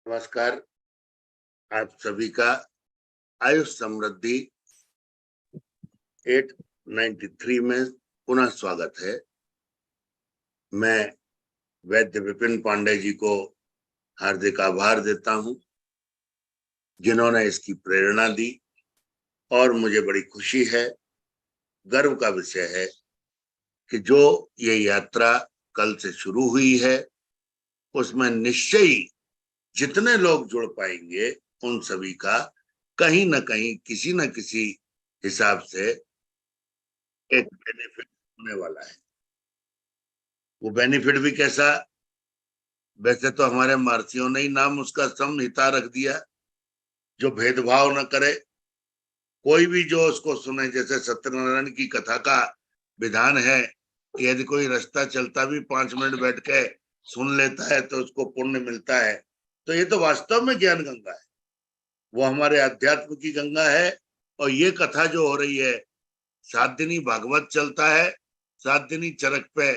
नमस्कार। आप सभी का आयुष समृद्धि 893 में पुनः स्वागत है। मैं वैद्य विपिन पांडे जी को हार्दिक आभार देता हूं, जिन्होंने इसकी प्रेरणा दी और मुझे बड़ी खुशी है, गर्व का विषय है कि जो ये यात्रा कल से शुरू हुई है उसमें निश्चय ही जितने लोग जुड़ पाएंगे उन सभी का कहीं ना कहीं किसी न किसी हिसाब से एक बेनिफिट होने वाला है। वो बेनिफिट भी कैसा? वैसे तो हमारे महर्षियों ने ही नाम उसका समहिता रख दिया, जो भेदभाव न करे, कोई भी जो उसको सुने। जैसे सत्यनारायण की कथा का विधान है कि यदि कोई रास्ता चलता भी 5 मिनट बैठ के सुन लेता है तो उसको पुण्य मिलता है। तो ये तो वास्तव में ज्ञान गंगा है, वो हमारे अध्यात्म की गंगा है। और ये कथा जो हो रही है, 7 दिनी भागवत चलता है, 7 दिनी चरक पे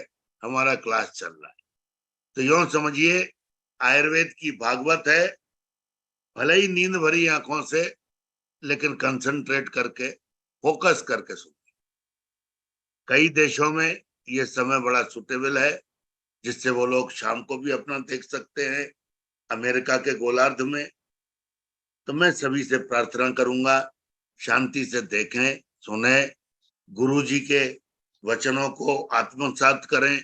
हमारा क्लास चल रहा है। तो यूं समझिए आयुर्वेद की भागवत है, भले ही नींद भरी आंखों से, लेकिन कंसंट्रेट करके फोकस करके सुनिए। कई देशों में ये समय बड़ा सुटेबल है, जिससे वो लोग शाम को भी अपना देख सकते हैं, अमेरिका के गोलार्ध में। तो मैं सभी से प्रार्थना करूंगा, शांति से देखें, सुने, गुरु जी के वचनों को आत्मसात करें।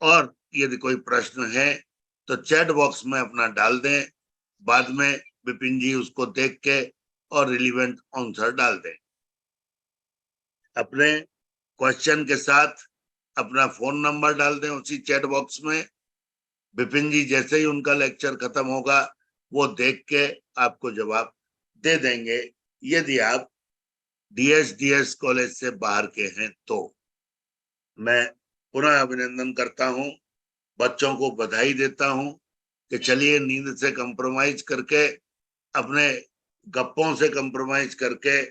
और यदि कोई प्रश्न है तो चैट बॉक्स में अपना डाल दें, बाद में विपिन जी उसको देख के और रिलीवेंट आंसर डाल दें। अपने क्वेश्चन के साथ अपना फोन नंबर डाल दें उसी चैट बॉक्स में। विपिन जी जैसे ही उनका लेक्चर खत्म होगा वो देख के आपको जवाब दे देंगे। यदि आप डीएस कॉलेज से बाहर के हैं तो मैं पुनः अभिनंदन करता हूं, बच्चों को बधाई देता हूं कि चलिए नींद से कंप्रोमाइज करके, अपने गप्पों से कंप्रोमाइज करके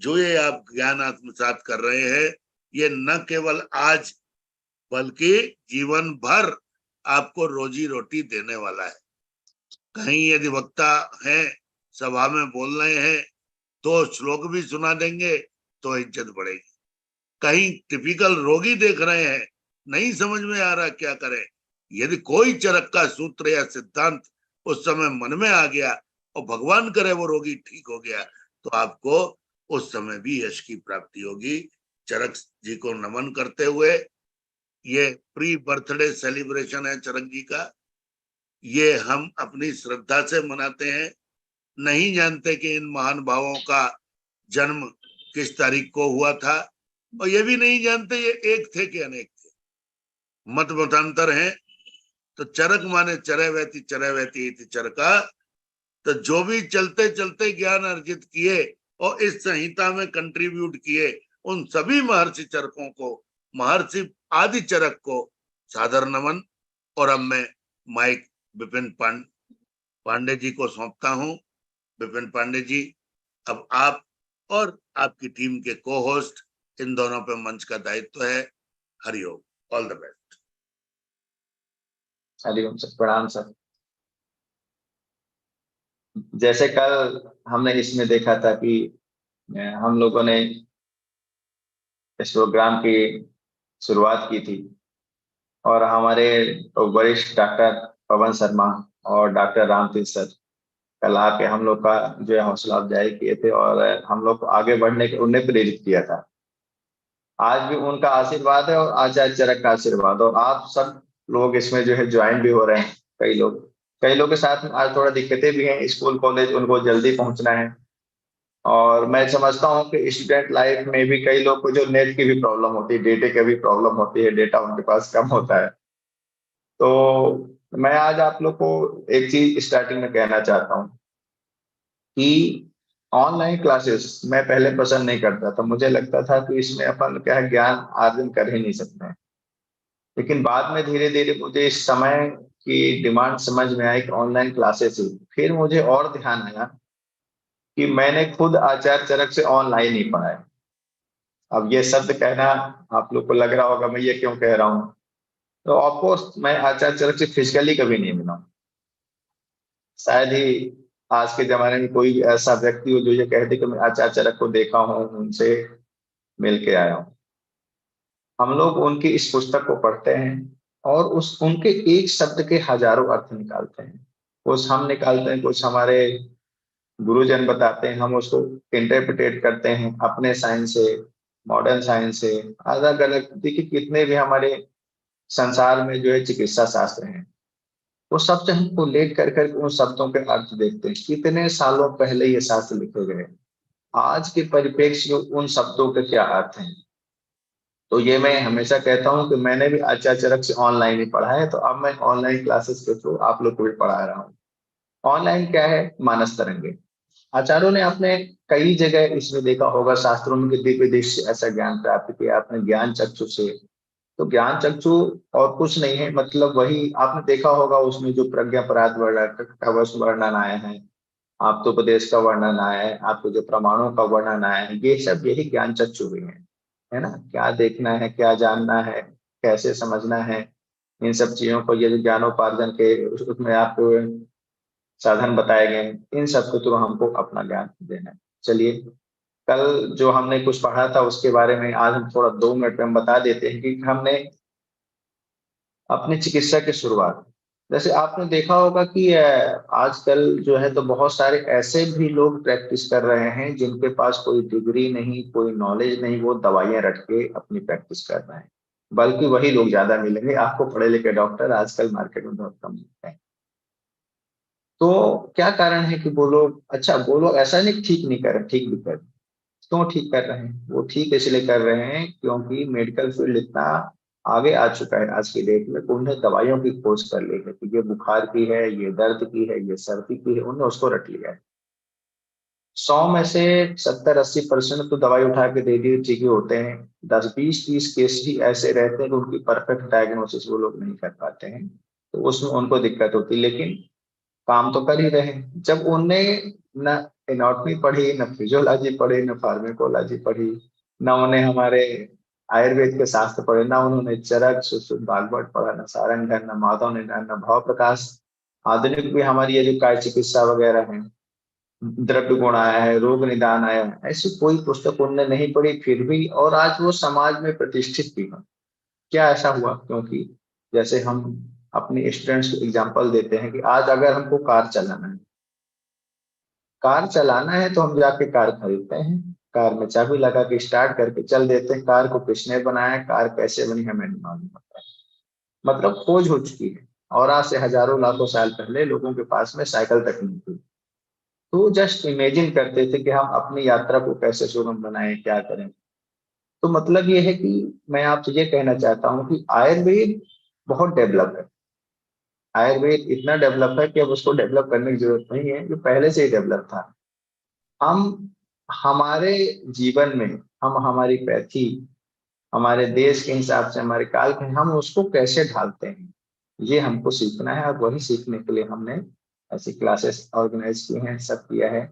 जो ये आप ज्ञान आत्मसात कर रहे हैं, ये न केवल आज बल्कि जीवन भर आपको रोजी रोटी देने वाला है। कहीं यदि वक्ता है, सभा में बोल रहे हैं, तो श्लोक भी सुना देंगे तो इज्जत बढ़ेगी। कहीं टिपिकल रोगी देख रहे हैं, नहीं समझ में आ रहा क्या करें, यदि कोई चरक का सूत्र या सिद्धांत उस समय मन में आ गया और भगवान करे वो रोगी ठीक हो गया, तो आपको उस समय भी यश की प्राप्ति होगी। चरक जी को नमन करते हुए, ये प्री बर्थडे सेलिब्रेशन है चरक जी का, ये हम अपनी श्रद्धा से मनाते हैं। नहीं जानते कि इन महान भावों का जन्म किस तारीख को हुआ था, और ये भी नहीं जानते ये एक थे कि अनेक थे, मत मतांतर हैं। तो चरक माने चरय वैती चरका। तो जो भी चलते चलते ज्ञान अर्जित किए और इस संहिता में कंट्रीब्यूट किए, उन सभी महर्षि चरकों को, महर्षि आदि चरक को सादर नमन। और अब मैं माइक विपिन पांडे जी को सौंपता हूं। विपिन पांडे जी, अब आप और आपकी टीम के को होस्ट, इन दोनों पे मंच का दायित्व है। Hariom, all the best. Hariom sir, प्रणाम सर। जैसे कल हमने इसमें देखा था कि हम लोगों ने इस प्रोग्राम की शुरुआत की थी और हमारे वरिष्ठ डॉक्टर पवन शर्मा और डॉक्टर रामतीर्थ सर कल आके हम लोग का जो है हौसला अफजाई किए थे और हम लोग को आगे बढ़ने के उन्हें प्रेरित किया था। आज भी उनका आशीर्वाद है और आचार्य चरक का आशीर्वाद, और आप सब लोग इसमें जो है ज्वाइन भी हो रहे हैं। कई लोग के साथ में आज थोड़ा दिक्कतें भी हैं, स्कूल कॉलेज उनको जल्दी पहुंचना है। और मैं समझता हूं कि स्टूडेंट लाइफ में भी कई लोग को जो नेट की भी प्रॉब्लम होती है, डेटे की भी प्रॉब्लम होती है, डेटा उनके पास कम होता है। तो मैं आज आप लोग को एक चीज स्टार्टिंग में कहना चाहता हूँ कि ऑनलाइन क्लासेस मैं पहले पसंद नहीं करता था। मुझे लगता था कि इसमें अपन क्या है, ज्ञान अर्जन कर ही नहीं सकते हैं। लेकिन बाद में धीरे धीरे मुझे इस समय की डिमांड समझ में आई कि ऑनलाइन क्लासेस ही, फिर मुझे और ध्यान आया कि मैंने खुद आचार्य चरक से ऑनलाइन ही पढ़ा है। अब ये शब्द कहना आप लोग को लग रहा होगा मैं ये क्यों कह रहा हूँ, तो ऑफकोर्स मैं आचार्य चरक से फिजिकली कभी नहीं मिला। शायद ही आज के जमाने में कोई भी ऐसा व्यक्ति हो जो ये कह दे कि मैं आचार्य चरक को देखा हूँ, उनसे मिल के आया हूँ। हम लोग उनकी इस पुस्तक को पढ़ते हैं और उस उनके एक शब्द के हजारों अर्थ निकालते हैं। कुछ हम निकालते हैं, कुछ हमारे गुरुजन बताते हैं, हम उसको इंटरप्रिटेट करते हैं अपने साइंस से, मॉडर्न साइंस से, अलग अलग। देखिए कितने भी हमारे संसार में जो है चिकित्सा शास्त्र हैं, वो सब से हम कोलेट कर कर उन शब्दों के अर्थ देखते हैं। कितने सालों पहले ये शास्त्र लिखे गए, आज के परिप्रेक्ष्य में उन शब्दों के क्या अर्थ हैं। तो ये मैं हमेशा कहता हूँ कि मैंने भी आचार्य चरक से ऑनलाइन ही पढ़ा है, तो अब मैं ऑनलाइन क्लासेस के थ्रू आप लोग को भी पढ़ा रहा हूँ। ऑनलाइन क्या है? मानस तरंगे। आचार्यों ने आपने कई जगह इसमें देखा होगा शास्त्रों में कि दिव्य दृष्टि से ऐसा ज्ञान प्राप्त किया आपने, ज्ञान चक्षु से। तो ज्ञान चक्षु और कुछ नहीं है, मतलब वही आपने देखा होगा उसमें जो प्रज्ञा पराग वर्णन आया है, आप्तोपदेश का वर्णन आया है, आपको जो प्रमाणों का वर्णन आया है, ये सब यही ज्ञान चक्षु हुए हैं, है ना। क्या देखना है, क्या जानना है, कैसे समझना है, इन सब चीजों को ये जो ज्ञानोपार्जन के उसमें आपको साधन बताए गए हैं, इन सब के थ्रू हमको अपना ज्ञान देना है। चलिए, कल जो हमने कुछ पढ़ा था उसके बारे में आज हम थोड़ा 2 मिनट में हम बता देते हैं कि हमने अपनी चिकित्सा की शुरुआत, जैसे आपने देखा होगा कि आजकल जो है तो बहुत सारे ऐसे भी लोग प्रैक्टिस कर रहे हैं जिनके पास कोई डिग्री नहीं, कोई नॉलेज नहीं, वो दवाइयां रट के अपनी प्रैक्टिस कर रहे हैं। बल्कि वही लोग ज्यादा मिलेंगे आपको, पढ़े लिखे डॉक्टर आजकल मार्केट में बहुत कम मिलते हैं। तो क्या कारण है कि वो लोग, अच्छा वो लोग ऐसा नहीं ठीक नहीं कर रहे, ठीक भी कर रहे हैं। क्यों ठीक कर रहे हैं? वो ठीक इसलिए कर रहे हैं क्योंकि मेडिकल फील्ड इतना आगे आ चुका है आज की डेट में कि उन्हें दवाइयों की खोज कर ली है कि ये बुखार की है, ये दर्द की है, ये सर्दी की है, उन्होंने उसको रट लिया है। 100 में से 70-80% तो दवाई उठा के दे दी, ठीक ही होते हैं। 10-20-30 केस ही ऐसे रहते हैं कि उनकी परफेक्ट डायग्नोसिस वो लोग नहीं कर पाते हैं, तो उसमें उनको दिक्कत होती है। लेकिन काम तो कर ही रहे हैं। जब उनने न एनाटॉमी पढ़ी, न फिजियोलॉजी पढ़ी, न फार्माकोलॉजी पढ़ी, न उन्हें हमारे आयुर्वेद के शास्त्र पढ़े, न उन्होंने चरक, सुश्रुत, भागवत पढ़ा, न सारंगधर, न माधव निदान, न भाव प्रकाश। आधुनिक भी हमारी ये जो काय चिकित्सा वगैरह है, द्रव्य गुण आया है, रोग निदान आया है, ऐसी कोई पुस्तक उनने नहीं पढ़ी, फिर भी और आज वो समाज में प्रतिष्ठित भी है। क्या ऐसा हुआ? क्योंकि जैसे हम अपने स्टूडेंट्स को एग्जांपल देते हैं कि आज अगर हमको कार चलाना है, कार चलाना है तो हम जाके कार खरीदते हैं, कार में चाबी लगा के स्टार्ट करके चल देते हैं। कार को किसने बनाया, कार कैसे बनी, हमें नहीं मालूम होता है। मतलब खोज हो चुकी है, और आज से हजारों लाखों साल पहले लोगों के पास में साइकिल तक नहीं थी। तो जस्ट इमेजिन करते थे कि हम अपनी यात्रा को कैसे सुगम बनाएं, क्या करें। तो मतलब ये है कि मैं आपसे ये कहना चाहता हूँ कि आयुर्वेद बहुत डेवलप है। आयुर्वेद इतना डेवलप है कि अब उसको डेवलप करने की जरूरत नहीं है, जो पहले से ही डेवलप था। हम हमारे जीवन में, हम हमारी पैथी, हमारे देश के हिसाब से, हमारे काल के, हम उसको कैसे ढालते हैं, ये हमको सीखना है। और वही सीखने के लिए हमने ऐसी क्लासेस ऑर्गेनाइज की हैं, सब किया है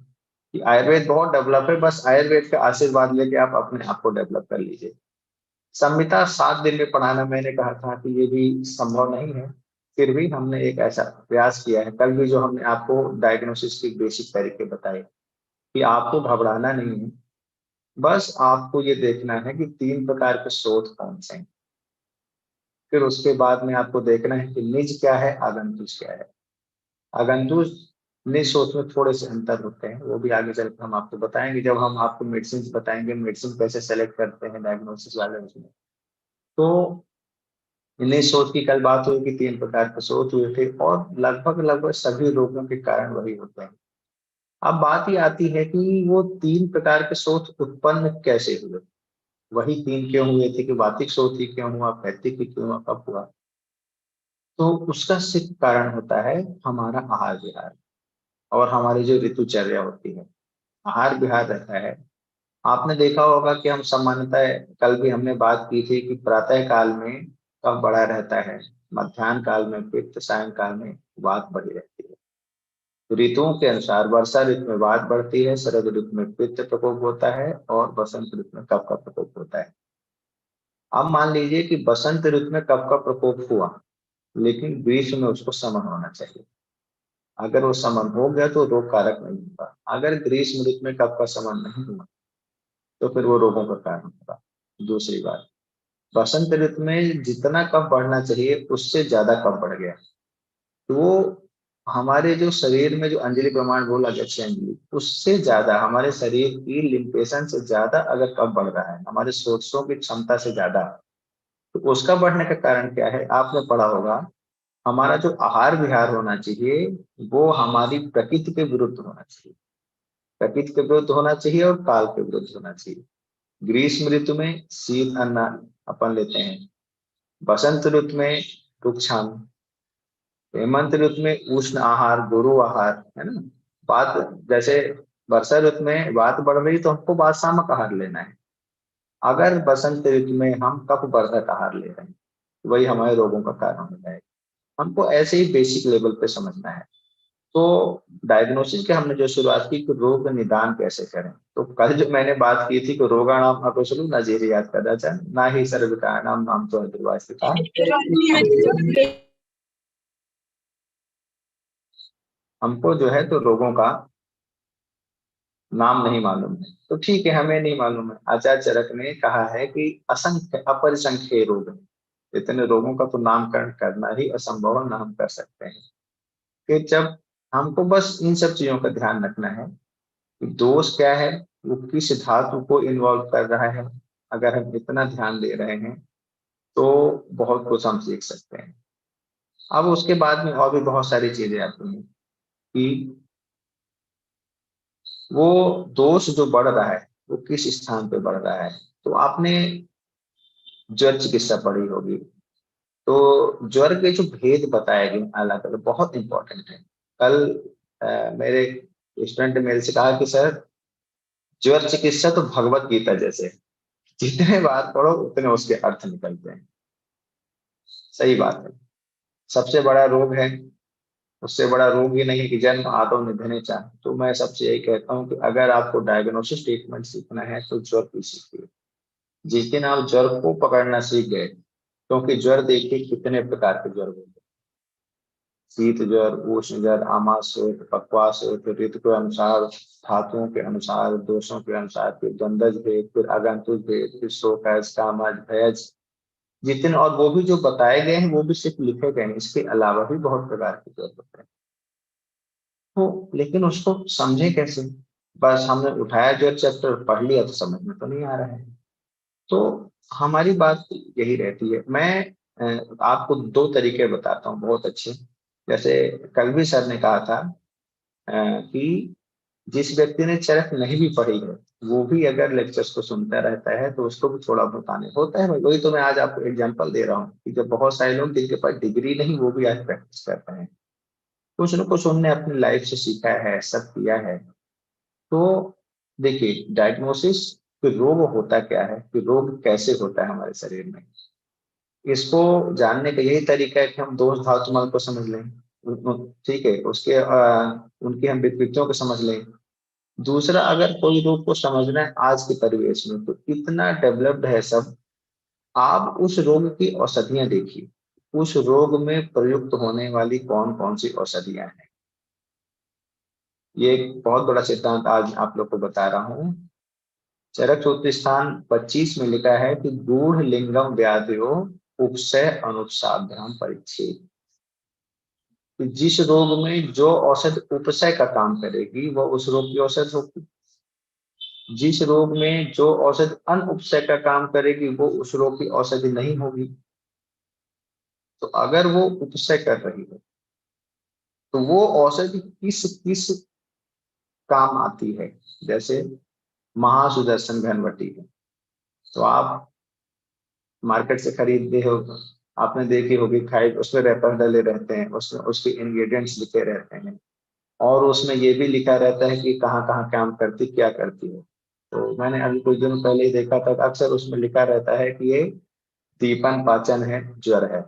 कि आयुर्वेद बहुत डेवलप है। बस आयुर्वेद का आशीर्वाद लेके आप अपने आप को डेवलप कर लीजिए। संहिता 7 दिन में पढ़ाना, मैंने कहा था कि ये भी संभव नहीं है, फिर भी हमने एक ऐसा प्रयास किया है। कल भी जो हमने आपको डायग्नोसिस के बेसिक तरीके बताए कि आपको घबराना नहीं है, बस आपको ये देखना है कि 3 प्रकार के शोथ कौन से हैं। फिर उसके बाद में आपको देखना है कि निज क्या है, आगंतुज क्या है। आगंतुज निज शोथ में थोड़े से अंतर होते हैं, वो भी आगे चलकर हम आपको बताएंगे जब हम आपको मेडिसिन बताएंगे, मेडिसिन कैसे सेलेक्ट करते हैं डायग्नोसिस वाले उसमें। तो इन्हीं शोथ की कल बात हुई कि 3 प्रकार के शोथ हुए थे, और लगभग लगभग सभी रोगों के कारण वही होते हैं। अब बात ये आती है कि वो 3 प्रकार के शोथ उत्पन्न कैसे हुए, वही 3 क्यों हुए थे, कि वातिक शोथ ही क्यों हुआ, पैथिक ही क्यों हुआ, कब हुआ। तो उसका सिर्फ कारण होता है हमारा आहार विहार और हमारी जो ऋतुचर्या होती है। आहार विहार रहता है, आपने देखा होगा कि हम सामान्यतः, कल भी हमने बात की थी कि प्रातः काल में कफ बढ़ा रहता है, मध्याह्न काल में पित्त, सायं काल में वात बढ़ी रहती है। तो ऋतुओं के अनुसार वर्षा ऋतु में वात बढ़ती है, शरद ऋतु में पित्त प्रकोप होता है, और बसंत ऋतु में कफ का प्रकोप होता है। अब मान लीजिए कि बसंत ऋतु में कफ का प्रकोप हुआ, लेकिन ग्रीष्म में उसको शमन होना चाहिए। अगर वो समन हो गया तो रोग कारक नहीं होगा। अगर ग्रीष्म ऋतु में कफ का समन नहीं हुआ तो फिर वो रोगों का कारण होगा। दूसरी बात, बसंत ऋतु में जितना कफ बढ़ना चाहिए उससे ज्यादा कफ बढ़ गया, तो हमारे जो शरीर में जो अंजलि प्रमाण बोला गया 6 अंजलि, उससे ज्यादा हमारे शरीर की लिमिटेशन से ज्यादा अगर कफ बढ़ रहा है, हमारे सोर्सों की क्षमता से ज्यादा, तो उसका बढ़ने का कारण क्या है? आपने पढ़ा होगा, हमारा जो आहार विहार होना चाहिए वो हमारी प्रकृति के विरुद्ध होना चाहिए। प्रकृति के विरुद्ध होना चाहिए और काल के विरुद्ध होना चाहिए। ग्रीष्म ऋतु में शीत अन्न अपन लेते हैं, बसंत ऋतु में रुक्षान, हेमंत ऋतु में उष्ण आहार, गुरु आहार, है ना। बात जैसे वर्षा ऋतु में बात बढ़ रही तो हमको बात शामक आहार लेना है। अगर बसंत ऋतु में हम कफ वर्धक आहार ले रहे हैं तो वही हमारे रोगों का कारण हो जाएगा। हमको ऐसे ही बेसिक लेवल पे समझना है। तो डायग्नोसिस के हमने जो शुरुआत की कि रोग निदान कैसे करें, तो कल जो मैंने बात की थी कि रोगाणाम अकुशलम न जीर्यात् कदाचन ना ही सर्वकानाम नाम तो दुर्वासिता। हमको जो है तो रोगों का नाम नहीं मालूम है, तो ठीक है, हमें नहीं मालूम है। आचार्य चरक ने कहा है कि असंख्य अपरिसंख्य रोग हैं, इतने रोगों का तो नामकरण करना ही असंभव है, ना हम कर सकते हैं। कि जब हमको बस इन सब चीजों का ध्यान रखना है कि दोष क्या है, वो किस धातु को इन्वॉल्व कर रहा है। अगर हम इतना ध्यान दे रहे हैं तो बहुत कुछ हम सीख सकते हैं। अब उसके बाद में और भी बहुत सारी चीजें आती हैं कि वो दोष जो बढ़ रहा है वो किस स्थान पे बढ़ रहा है। तो आपने ज्वर चिकित्सा पढ़ी होगी, तो ज्वर के जो भेद बताए गए अलग अलग बहुत इंपॉर्टेंट है। कल मेरे स्टूडेंट मेरे से कहा कि सर, ज्वर चिकित्सा तो भगवत गीता जैसे है, जितने बार पढ़ो उतने उसके अर्थ निकलते हैं। सही बात है। सबसे बड़ा रोग है, उससे बड़ा रोग ही नहीं कि जन्म आदो निधने चाहे। तो मैं सबसे यही कहता हूँ कि अगर आपको डायग्नोसिस ट्रीटमेंट सीखना है तो ज्वर की सीखिए। जिस दिन आप ज्वर को पकड़ना सीख गए, क्योंकि ज्वर देखिए कितने प्रकार के ज्वर होते हैं, शीत ज्वर, उष्ण ज्वर, आमाशय, पक्वाशय, फिर ऋतु के अनुसार, धातुओं के अनुसार, दोषों के अनुसार, फिर गंधज भेद, फिर आगंतुक भेद, फिर शोकज, कामज, भयज, जितने और वो भी जो बताए गए हैं वो भी सिर्फ लिखे गए हैं, इसके अलावा भी बहुत प्रकार के ज्वर होते हैं। तो लेकिन उसको समझे कैसे? बस हमने उठाया ज्वर चैप्टर पढ़ लिया तो समझ में तो नहीं आ रहा है। तो हमारी बात यही रहती है। मैं आपको दो तरीके बताता हूँ बहुत अच्छे। जैसे कल भी सर ने कहा था कि जिस व्यक्ति ने चरक नहीं भी पढ़ी है वो भी अगर लेक्चर्स को सुनता रहता है तो उसको भी थोड़ा बहुत आने होता है। वही तो मैं आज आपको एग्जांपल दे रहा हूँ कि जब बहुत सारे लोग जिनके पास डिग्री नहीं वो भी आज प्रैक्टिस कर रहे हैं, कुछ न कुछ उनने अपनी लाइफ से सीखा है, सब किया है। तो देखिए, डायग्नोसिस कि रोग होता क्या है, कि रोग कैसे होता है हमारे शरीर में, इसको जानने का यही तरीका है कि हम दोष धातु मल को समझ लें। ठीक है, उसके उनकी हम विकृतियों को समझ लें। दूसरा, अगर कोई रोग को समझना है आज के परिवेश में तो इतना डेवलप्ड है सब, आप उस रोग की औषधियां देखिए, उस रोग में प्रयुक्त होने वाली कौन कौन सी औषधियां हैं। ये एक बहुत बड़ा सिद्धांत आज आप लोग को बता रहा हूँ। चरक सूत्र स्थान 25 में लिखा है कि गूढ़ लिंगम व्याधियो उपसय अनुपसाभ्याम परिच्छेद। कि जिस रोग में जो औषध उपसय का काम करेगी वो उस रोग की औषध होगी, जिस रोग में जो औषध अनुपसय का काम करेगी वो उस रोग की औषधि नहीं होगी। तो अगर वो उपसय कर रही है तो वो औषधि किस किस काम आती है। जैसे महासुदर्शन घनवटी है, तो आप मार्केट से खरीदते हो, आपने देखी होगी, खाई उसमें रैपर डले रहते हैं, उसमें उसके इंग्रेडिएंट्स लिखे रहते हैं और उसमें ये भी लिखा रहता है कि कहाँ कहाँ काम करती, क्या करती है। तो मैंने अभी कुछ दिन पहले ही देखा था, अक्सर उसमें लिखा रहता है कि ये दीपन पाचन है, ज्वर है।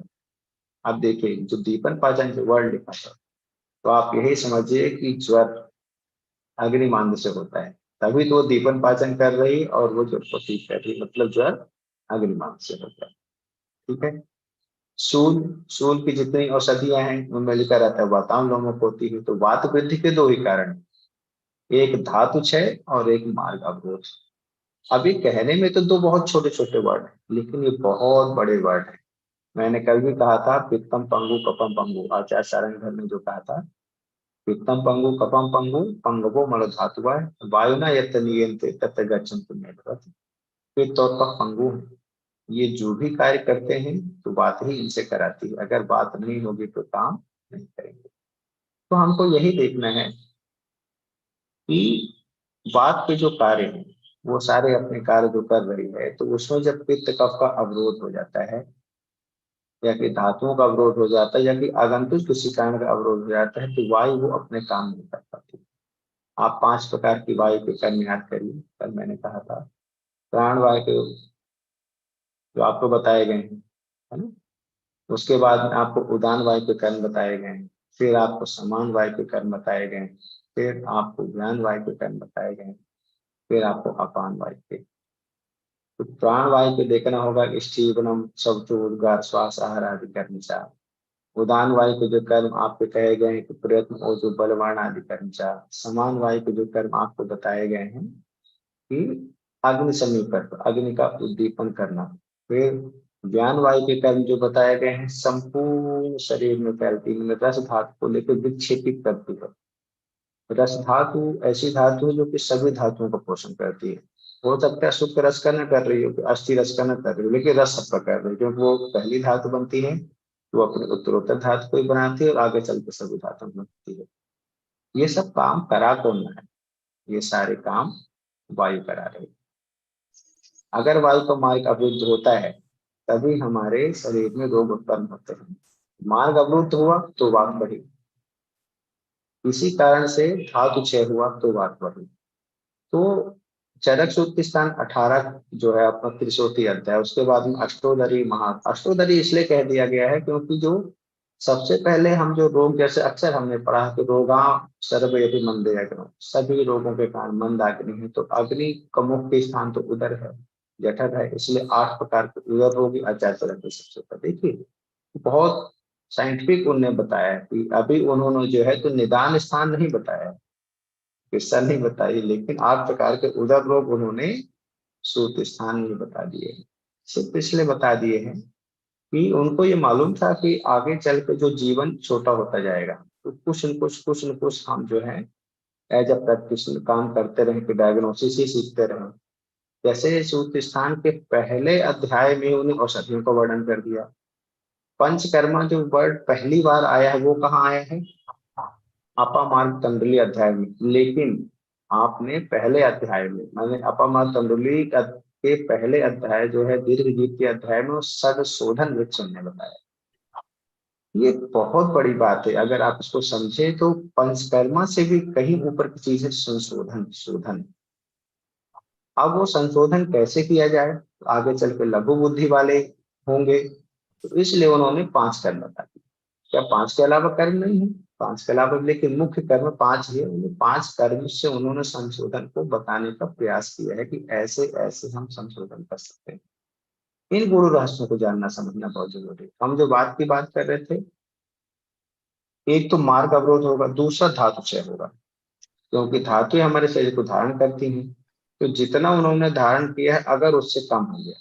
अब देखिए, जो दीपन पाचन के वर्ड लिखा था, तो आप यही समझिए कि ज्वर अग्निमांद से होता है, तभी तो वो दीपन पाचन कर रही और वो ज्वर को ठीक कर रही, मतलब ज्वर अग्निमांद से होता है। ठीक है। शूल शूल की जितनी औषधियां हैं उनमें लिखा रहता है वातावरण लोमक होती है। तो वात वृद्धि के दो ही कारण, एक धातु क्षय और एक मार्ग अवरोध। अभी कहने में तो दो बहुत छोटे छोटे वर्ड हैं, लेकिन ये बहुत बड़े वर्ड हैं। मैंने कल भी कहा था पित्तम पंगु कपम पंगु, आचार्य सारंगधर ने जो कहा था, पित्तम पंगु कपम पंगु पंगवो मल धातुवा वायुना यत नियंत्रित तत् गच्छन्तु मेघवत्। पित्त और कफ पंगु हैं, ये जो भी कार्य करते हैं तो बात ही इनसे कराती है, अगर बात नहीं होगी तो काम नहीं करेंगे। तो हमको यही देखना है कि बात के जो कार्य हैं वो सारे अपने कार्य जो कर रही है, तो उसमें जब पित्त कफ का अवरोध हो जाता है, या कि धातुओं का अवरोध हो जाता है, या कि आगंतुक किसी कारण का अवरोध हो जाता है, तो वायु वो अपने काम नहीं कर पाती। आप 5 प्रकार की वायु के कर्म याद करिए, कल मैंने कहा था। प्राण वायु के जो आपको बताए गए हैं, है ना। उसके बाद में आपको उदान वायु के कर्म बताए गए हैं, फिर आपको समान वायु के कर्म बताए गए हैं, फिर आपको ज्ञान वायु के कर्म बताए गए हैं, फिर आपको अपान वायु के। तो प्राण वायु को देखना होगा, स्टीवनम शब्द उद्गार श्वास आहार आदि कर्म चार। उदान वायु के जो कर्म आपको कहे गए हैं कि प्रयत्न और जो बलवान आदि कर्म चार। समान वायु के जो कर्म आपको बताए गए हैं कि अग्नि समीकरण, अग्नि का उद्दीपन करना। फिर ज्ञान वायु के कर्म जो बताए गए हैं, संपूर्ण शरीर में फैलती है, रस धातु को लेकर विक्षेपित करती है। रस धातु ऐसी धातु है जो कि सभी धातुओं का पोषण करती है। हो सकता है शुक्र रस का न कर रही हो, अस्थि रस का न कर रही हो, लेकिन रस सबका कर रही है, क्योंकि वो पहली धातु बनती है, वो अपने उत्तरोत्तर धातु को ही बनाती है और आगे चल के सभी धातु बनती है। ये सब काम करा कौन है? ये सारे काम वायु करा रही है। अगर वायु का मार्ग अवरुद्ध होता है तभी हमारे शरीर में रोग उत्पन्न होते हैं। मार्ग अवरुद्ध हुआ तो वात बढ़ी, इसी कारण से धातु क्षय हुआ तो वात बढ़ी। तो चरक सूत्र स्थान 18 जो है अपना त्रिशोती अध्याय, उसके बाद में अष्टोदरी महा। अष्टोदरी इसलिए कह दिया गया है क्योंकि जो सबसे पहले हम जो रोग, जैसे अक्सर हमने पढ़ा कि रोगा सर्व यदि मंदे अग्नि, सभी रोगों के कारण मंद अग्नि है, तो अग्नि का मुख्य स्थान तो उदर है, जठर है, इसलिए 8 प्रकार के उदर रोगी आचार्य चरक के सबसे पहले। देखिए बहुत साइंटिफिक उन्होंने बताया कि अभी उन्होंने जो है तो निदान स्थान नहीं बताया, किस्सा नहीं बताई, लेकिन 8 प्रकार के उदर रोग उन्होंने सूत्र स्थान में बता दिए हैं। सिर्फ इसलिए बता दिए हैं कि उनको ये मालूम था कि आगे चल के जो जीवन छोटा होता जाएगा, तो कुछ न कुछ हम जो है एज अ प्रैक्टिशनर काम करते रहे, कि डायग्नोसिस ही सीखते रहे। जैसे सूत्र स्थान के पहले अध्याय में उन्हें औषधियों का वर्णन कर दिया। पंचकर्मा जो वर्ड पहली बार आया है वो कहाँ आया है? अपामार्ग तंडुली अध्याय में। लेकिन आपने पहले अध्याय में, मैंने अपामार्ग तंडुली के पहले अध्याय जो है दीर्घ गीत के अध्याय में, सद शोधन वृक्ष हमने बताया। ये बहुत बड़ी बात है, अगर आप इसको समझे तो पंचकर्मा से भी कहीं ऊपर की चीज है संशोधन, शोधन। अब वो संशोधन कैसे किया जाए, आगे चल के लघु बुद्धि वाले होंगे, तो इसलिए उन्होंने 5 कर्म बता दिए। क्या 5 के अलावा कर्म नहीं है? 5 के अलावा, लेकिन मुख्य कर्म 5 ही है। उन्हें 5 कर्म से उन्होंने संशोधन को बताने का प्रयास किया है कि ऐसे ऐसे हम संशोधन कर सकते हैं। इन गुरु रहस्यों को जानना समझना बहुत जरूरी है। हम जो बात की बात कर रहे थे, एक तो मार्ग अवरोध होगा, दूसरा धातु क्षय होगा, क्योंकि धातुएं हमारे शरीर को धारण करती हैं। तो जितना उन्होंने धारण किया है अगर उससे कम हो गया,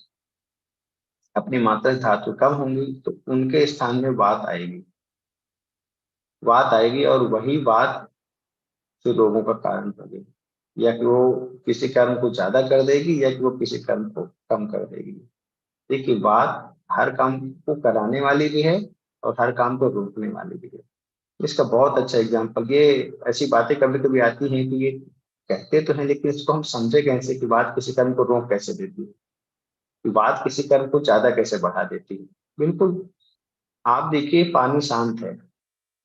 अपनी मात्रा धातु कम होंगी, तो उनके स्थान में वात आएगी। वात आएगी और वही बात फिर रोगों का कारण बनेगी, या कि वो किसी कर्म को ज्यादा कर देगी या कि वो किसी कर्म को कम कर देगी। देखिए बात हर काम को कराने वाली भी है और हर काम को रोकने वाली भी है। इसका बहुत अच्छा एग्जाम्पल, ये ऐसी बातें कभी कभी आती हैं कि ये कहते तो हैं लेकिन इसको हम समझे कैसे कि बात किसी कर्म को रोक कैसे देती है, कि बात किसी कर्म को ज्यादा कैसे बढ़ा देती है। बिल्कुल, आप देखिए पानी शांत है,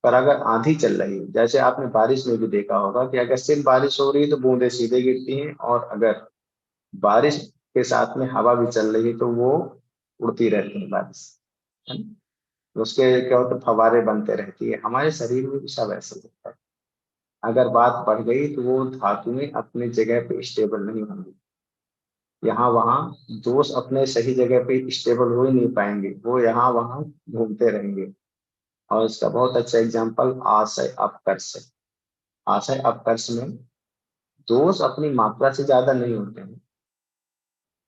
पर अगर आंधी चल रही है, जैसे आपने बारिश में भी देखा होगा कि अगर सिर्फ बारिश हो रही है तो बूंदे सीधे गिरती हैं, और अगर बारिश के साथ में हवा भी चल रही है तो वो उड़ती रहती है बारिश, है ना? तो उसके क्या होता है, फवारे बनते रहती है। हमारे शरीर में भी सब ऐसे होता है। अगर बात बढ़ गई तो वो धातुएं अपनी जगह पे स्टेबल नहीं होंगी, यहाँ वहाँ दोष अपने सही जगह पे स्टेबल हो ही नहीं पाएंगे, वो यहाँ वहाँ घूमते रहेंगे। और इसका बहुत अच्छा एग्जाम्पल आशय अपकर्ष है। आशय अपकर्ष में दोष अपनी मात्रा से ज्यादा नहीं होते हैं,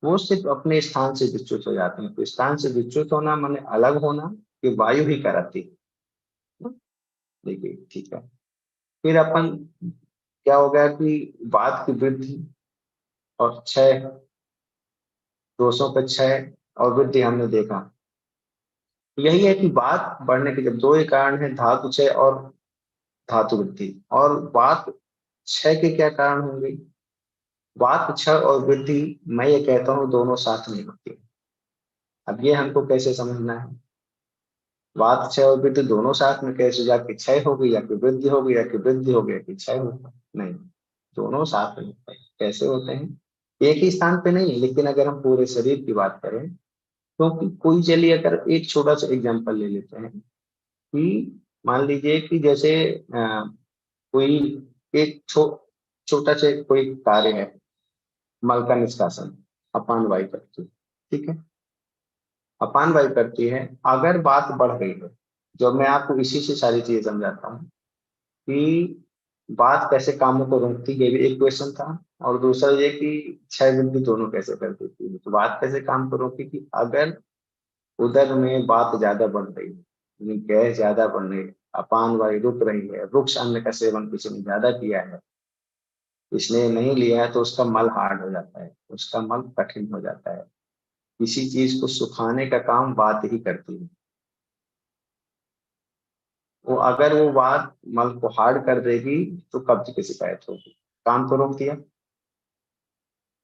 वो सिर्फ अपने स्थान से विच्युत हो जाते हैं। तो स्थान से विच्युत होना माने अलग होना, कि वायु ही कराती है। देखिए ठीक है, फिर अपन क्या हो गया कि वात की वृद्धि और क्षय, दोषों का क्षय और वृद्धि हमने देखा। यही है कि वात बढ़ने के जब दो ही कारण है, धातु क्षय और धातु वृद्धि। और वात क्षय के क्या कारण होंगे? वात क्षय और वृद्धि मैं ये कहता हूँ दोनों साथ में होती है। अब ये हमको कैसे समझना है? वात क्षय और वृद्धि दोनों साथ में कैसे? जाके क्षय होगी या फिर वृद्धि होगी, या फिर वृद्धि होगी या फिर क्षय होगा? नहीं, दोनों साथ में होते हैं। कैसे होते हैं? एक ही स्थान पे नहीं, लेकिन अगर हम पूरे शरीर की बात करें, क्योंकि कोई, चलिए अगर एक छोटा सा एग्जांपल ले लेते हैं कि मान लीजिए कि जैसे कोई एक छोटा सा कोई कार्य है, मल का निष्कासन, अपान वायु करती है, ठीक है, अपान वायु करती है। अगर बात बढ़ गई है, जो मैं आपको इसी से सारी चीजें समझाता हूँ कि बात कैसे कामों को रोकती, ये भी एक क्वेश्चन था। और दूसरा ये कि क्षय वृद्धि दोनों कैसे कर देती है। तो बात कैसे काम को रोकी कि अगर उधर में बात ज्यादा बढ़ रही है, यानी गैस ज्यादा बढ़ रही है, अपान वायु रुक रही है, वृक्ष अन्न का सेवन किसी ने ज्यादा किया है, इसने नहीं लिया है, तो उसका मल हार्ड हो जाता है, उसका मल कठिन हो जाता है। किसी चीज को सुखाने का काम बात ही करती है। वो अगर वो बात मल को हार्ड कर देगी तो कब्ज की शिकायत होगी। काम को रोक दिया,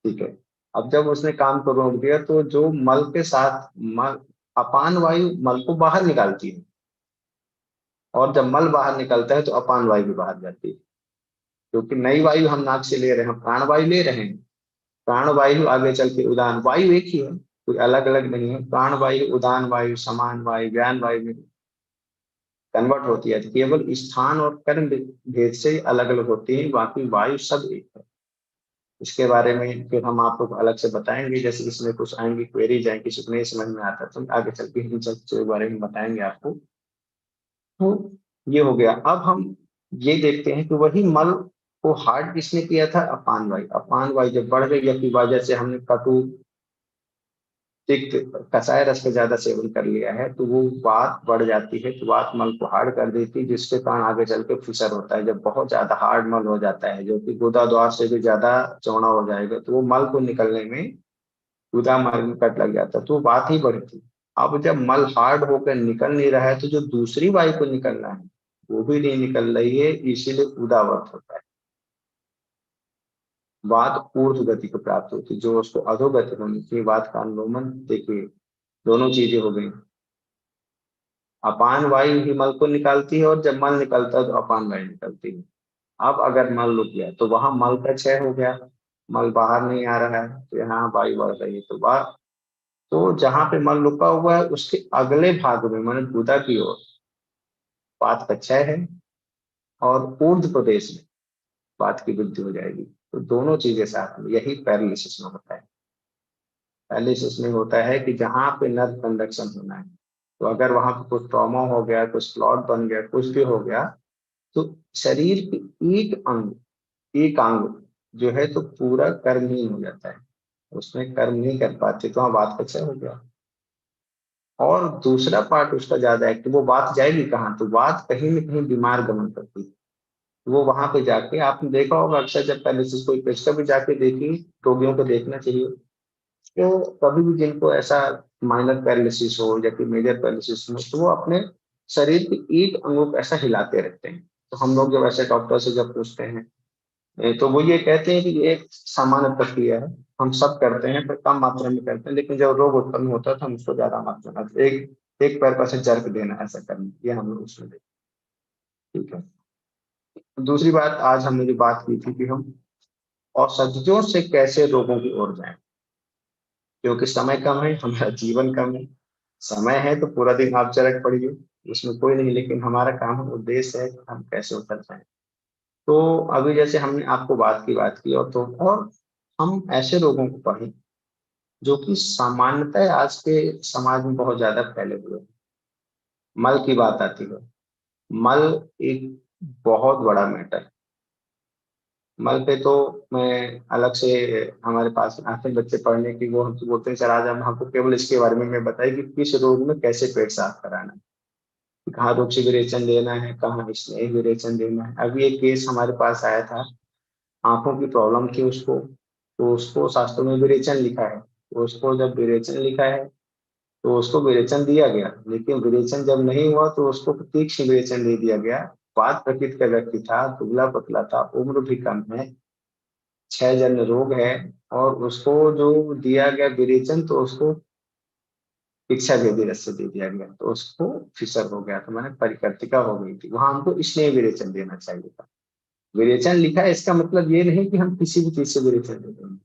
ठीक है। अब जब उसने काम को रोक दिया तो जो मल के साथ मल, अपान वायु मल को बाहर निकालती है, और जब मल बाहर निकलता है तो अपान वायु भी बाहर जाती है। क्योंकि नई वायु हम नाक से ले रहे हैं, प्राण वायु ले रहे हैं। प्राण वायु आगे चल के उदान वायु एक ही है, कोई अलग अलग नहीं है। प्राण वायु, उदान वायु, समान वायु, ज्ञान वायु में कन्वर्ट होती है। केवल स्थान और कर्म भेद से अलग अलग होती है, बाकी वायु सब एक है। इसके बारे में फिर हम आपको अलग से बताएंगे, जैसे इसमें कुछ आएंगे क्वेरीज आएंगे, किसी को नहीं समझ में आता तो आगे चल के इन सब के बारे में बताएंगे आपको। तो ये हो गया। अब हम ये देखते हैं कि वही मल को हार्ड किसने किया था? अपान वायु। अपान वायु जब बढ़ गई, या की वजह से हमने कटु तिक्त कसाय रस का ज्यादा सेवन कर लिया है, तो वो बात बढ़ जाती है, तो बात मल को हार्ड कर देती है, जिसके कारण आगे चल के फिसर होता है। जब बहुत ज्यादा हार्ड मल हो जाता है, जो कि गुदा द्वार से भी ज्यादा चौड़ा हो जाएगा, तो वो मल को निकलने में गुदा मार्ग में कट लग जाता है, तो वो बात ही बढ़ती। अब जब मल हार्ड होकर निकल नहीं रहा है, तो जो दूसरी वायु को निकलना है वो भी नहीं निकल रही है, इसीलिए उदावत होता है। वात ऊर्ध्व गति को प्राप्त होती, जो उसको अधोगति होनी चाहिए, वात का अनुलोमन। देखिए दोनों चीजें हो गई। अपान वायु ही मल को निकालती है, और जब मल निकलता है तो अपान वायु निकलती है। अब अगर मल रुक गया तो वहां मल का क्षय हो गया, मल बाहर नहीं आ रहा है, तो यहाँ वायु बढ़ रही है। तो जहां पे मल रुका हुआ है उसके अगले भाग में, माने गुदा की ओर वात का क्षय है, और ऊर्ध्व प्रदेश में वात की वृद्धि हो जाएगी। तो दोनों चीजें साथ में, यही पैरालिसिस में होता है। पैरालिसिस में होता है कि जहां पे नर्व कंडक्शन होना है, तो अगर वहां पे कुछ ट्रॉमा हो गया, कुछ क्लॉट बन गया, कुछ भी हो गया, तो शरीर के एक अंग जो है तो पूरा कर्महीन हो जाता है, उसमें कर्म नहीं कर पाते, तो वहाँ बात का क्षय हो गया। और दूसरा पार्ट उसका ज्यादा एक्टिव, वो बात जाएगी कहाँ? तो बात कहीं न कहीं बीमार गमन करती है। वो वहां पे जाके आपने देखा होगा अक्सर, जब पैरालिसिस कोई पेशेंट भी जाके देखी, रोगियों को देखना चाहिए, तो कभी भी जिनको ऐसा माइनर पैरालिसिस हो या फिर मेजर पैरालिसिस हो, तो वो अपने शरीर के एक अंगों को ऐसा हिलाते रहते हैं। तो हम लोग जब ऐसे डॉक्टर से जब पूछते हैं, तो वो ये कहते हैं कि ये एक सामान्य प्रक्रिया है, हम सब करते हैं पर कम मात्रा में करते हैं, लेकिन जब रोग उत्पन्न होता है तो हम उसको ज्यादा मात्रा में, एक एक पैर पर से जर्क देना, ऐसा करना, ये हम लोग उसमें देखते हैं, ठीक है। दूसरी बात, आज हमने जो बात की थी कि हम औषधियों से कैसे रोगों की ओर जाएं, क्योंकि समय कम है, हमारा जीवन कम है। समय है तो पूरा दिन आप चरक पड़िए, उसमें कोई नहीं, लेकिन हमारा काम है, उद्देश्य है कि हम कैसे उतर जाएं। तो अभी जैसे हमने आपको बात की, और तो और हम ऐसे रोगों को पढ़ें जो कि सामान्यतः आज के समाज में बहुत ज्यादा फैले हुए हैं। मल की बात आती है, मल एक बहुत बड़ा मैटर। मल पे तो मैं अलग से, हमारे पास आते हैं बच्चे पढ़ने की, वो हमसे बोलते हैं सर आज हम हमको केवल इसके बारे में मैं बताइए कि किस रोग में कैसे पेट साफ कराना है, कहाँ रुचि विरेचन देना है, कहाँ स्नेह विरेचन देना है। अभी एक केस हमारे पास आया था, आंखों की प्रॉब्लम थी उसको, तो उसको शास्त्रों में विरेचन लिखा है, तो उसको जब विरेचन लिखा है तो उसको विरेचन दिया गया, लेकिन विरेचन जब नहीं हुआ तो उसको तीक्ष्ण विरेचन दे दिया गया। वात प्रकृति का व्यक्ति था, दुबला पतला था, उम्र भी कम है, 6 जन्य रोग है, और उसको जो दिया गया विरेचन तो उसको शिक्षा भेदी रस से दे दिया गया, तो उसको फिसर हो गया, तो मैंने परिकर्तिका हो गई थी। वहां हमको इसलिए विरेचन देना चाहिए था। विरेचन लिखा है, इसका मतलब ये नहीं कि हम किसी भी चीज से विरेचन दे देंगे।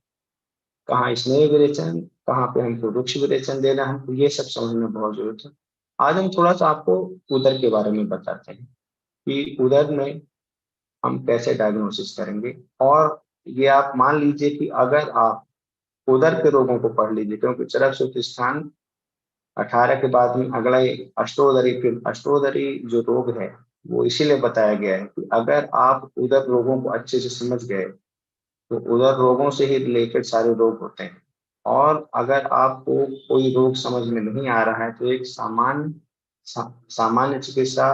कहाँ स्नेह विरेचन, कहाँ पे हमको रुक्ष विरेचन देना है, हमको ये सब समझना बहुत जरूरत है। आज हम थोड़ा सा आपको उदर के बारे में बताते हैं कि उदर में हम कैसे डायग्नोसिस करेंगे। और ये आप मान लीजिए कि अगर आप उदर के रोगों को पढ़ लीजिए, क्योंकि चरक सूत्रस्थान 18 के बाद में अगला अष्टोदरी, फिर अष्टोदरी जो रोग है वो इसीलिए बताया गया है कि अगर आप उदर रोगों को अच्छे से समझ गए तो उदर रोगों से ही रिलेटेड सारे रोग होते हैं। और अगर आपको कोई रोग समझ में नहीं आ रहा है तो एक सामान्य चिकित्सा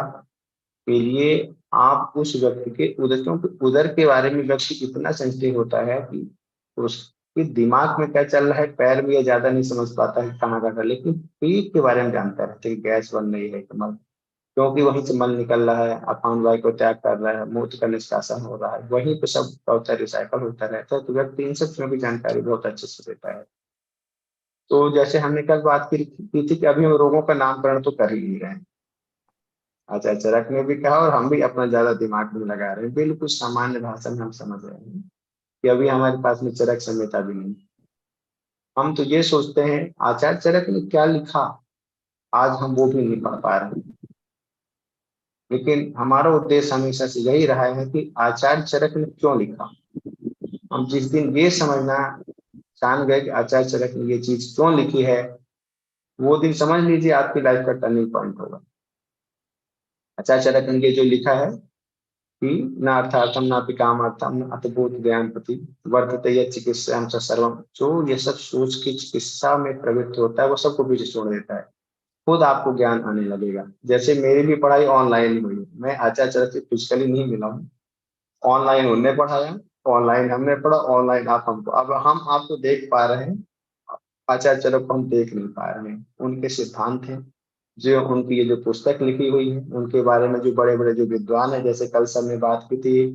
के लिए आप उस व्यक्ति के उदर, क्योंकि उदर के बारे में व्यक्ति इतना सेंसिटिव होता है कि उसके दिमाग में क्या चल रहा है, पैर में ये ज्यादा नहीं समझ पाता है कहाँ का है, लेकिन पेट के बारे में जानता रहता है कि गैस बन रही है कमर, क्योंकि वहीं से मल निकल रहा है, अपान वायु को त्याग कर रहा है, मूत्र का निष्कासन हो रहा है, वहीं पे सब चौथा रिसाइकल होता रहता है, तो व्यक्ति इन सब चीजों की जानकारी बहुत अच्छे से देता है। तो जैसे हमने कल बात की थी कि अभी हम रोगों का नामकरण तो कर ही नहीं रहे हैं। अच्छा, चरक ने भी कहा और हम भी अपना ज्यादा दिमाग में लगा रहे हैं, बिल्कुल सामान्य भाषा में हम समझ रहे हैं कि अभी हमारे पास में चरक संहिता भी नहीं। हम तो ये सोचते हैं आचार्य चरक ने क्या लिखा, आज हम वो भी नहीं पढ़ पा रहे हैं। लेकिन हमारा उद्देश्य हमेशा से यही रहा है कि आचार्य चरक ने क्यों लिखा। हम जिस दिन ये समझना जान गए कि आचार्य चरक ने ये चीज क्यों लिखी है, वो दिन समझ लीजिए आपकी लाइफ का टर्निंग पॉइंट होगा। आचार्य चरक ने ये जो लिखा है कि न अर्थार्थम न अपि कामार्थम न अतभूत ज्ञान प्रति वर्तते यत् चिकित्सायां च सर्वम, जो ये सब सोच की चिकित्सा में प्रवृत्त होता है वो सबको पीछे छोड़ देता है, खुद आपको ज्ञान आने लगेगा। जैसे मेरी भी पढ़ाई ऑनलाइन हुई, मैं आचार्य चरक से फिजिकली नहीं मिला हूँ, ऑनलाइन उन्होंने पढ़ाया, ऑनलाइन हमने पढ़ा, ऑनलाइन आप हमको, अब हम आपको देख पा रहे हैं, आचार्य चरक को हम देख नहीं पा रहे हैं। उनके सिद्धांत हैं, जो उनकी ये जो पुस्तक लिखी हुई है, उनके बारे में जो बड़े बड़े जो विद्वान है, जैसे कल सब ने बात की थी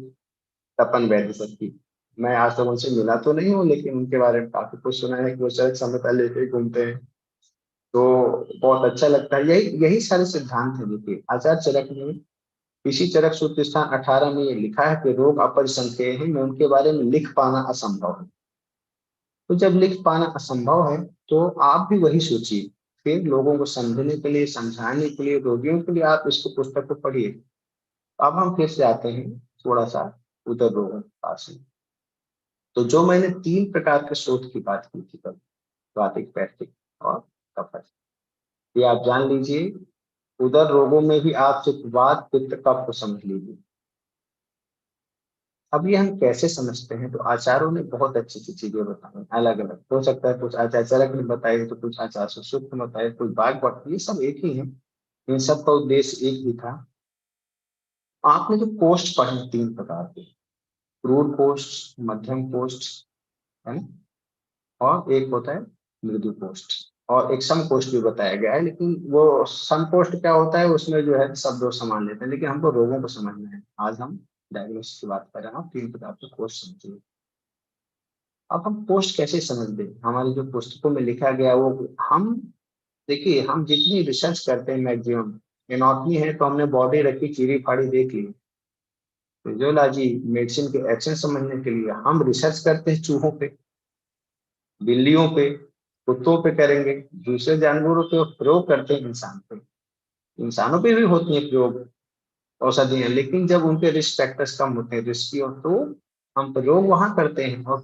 तपन वैद्य सर की, मैं आज तक उनसे मिला तो नहीं हूँ, लेकिन उनके बारे में काफी कुछ सुना है कि वो चरक संहिता लेके घूमते हैं, तो बहुत अच्छा लगता है। यही यही सारे सिद्धांत है। देखिए आचार्य चरक ने इसी चरक सूत्र स्थान 18 में ये लिखा है कि रोग अपरिसंख्य है, मैं उनके बारे में लिख पाना असंभव है। तो जब लिख पाना असंभव है तो आप भी वही सोचिए, फिर लोगों को समझने के लिए, समझाने के लिए, रोगियों के लिए आप इसको पुस्तक को पढ़िए। अब हम फिर से आते हैं थोड़ा सा उदर रोगों के पास में। तो जो मैंने 3 प्रकार के शोध की बात की थी कल, वातिक, पैक्टिक और कफज, ये आप जान लीजिए। उदर रोगों में भी आप सिर्फ वात, पित्त, कफ को समझ लीजिए। अब ये हम कैसे समझते हैं, तो आचार्यों ने बहुत अच्छी अच्छी चीजें बताई, अलग अलग हो सकता है, कुछ आचार्य चरक ने बताई तो कुछ आचार्य सुश्रुत ने बताए, कुछ बागवट, ये सब एक ही है, इन सब का उद्देश्य एक ही था। आपने जो कोष्ठ पढ़े 3 प्रकार के, क्रूर कोष्ठ, मध्यम कोष्ठ, है ना, और एक होता है मृदु कोष्ठ, और एक सम कोष्ठ भी बताया गया है, लेकिन वो सम कोष्ठ क्या होता है, उसमें जो है सब लोग समान लेते हैं, लेकिन हमको रोगों को समझना है। आज हम डायग्नोसिस की बात कर रहे हैं, 3 प्रकार के कोष्ठ समझिए। अब हम पोस्ट कैसे समझ दें, हमारी जो पुस्तकों में लिखा गया वो हम, देखिए हम जितनी रिसर्च करते हैं, मैक्सिमम एनाटॉमी है तो हमने बॉडी रखी, चीरी फाड़ी देख ली। फिजियोलॉजी, मेडिसिन के एक्शन समझने के लिए हम रिसर्च करते हैं चूहों पे, बिल्लियों पे, कुत्तों पे करेंगे, दूसरे जानवरों पे प्रयोग करते हैं इंसान पे, इंसानों पे भी होती है प्रयोग औषधियां, लेकिन जब उनके रिस्क फैक्टर्स कम होते हैं, रिस्की हो, तो हम प्रयोग वहां करते हैं, और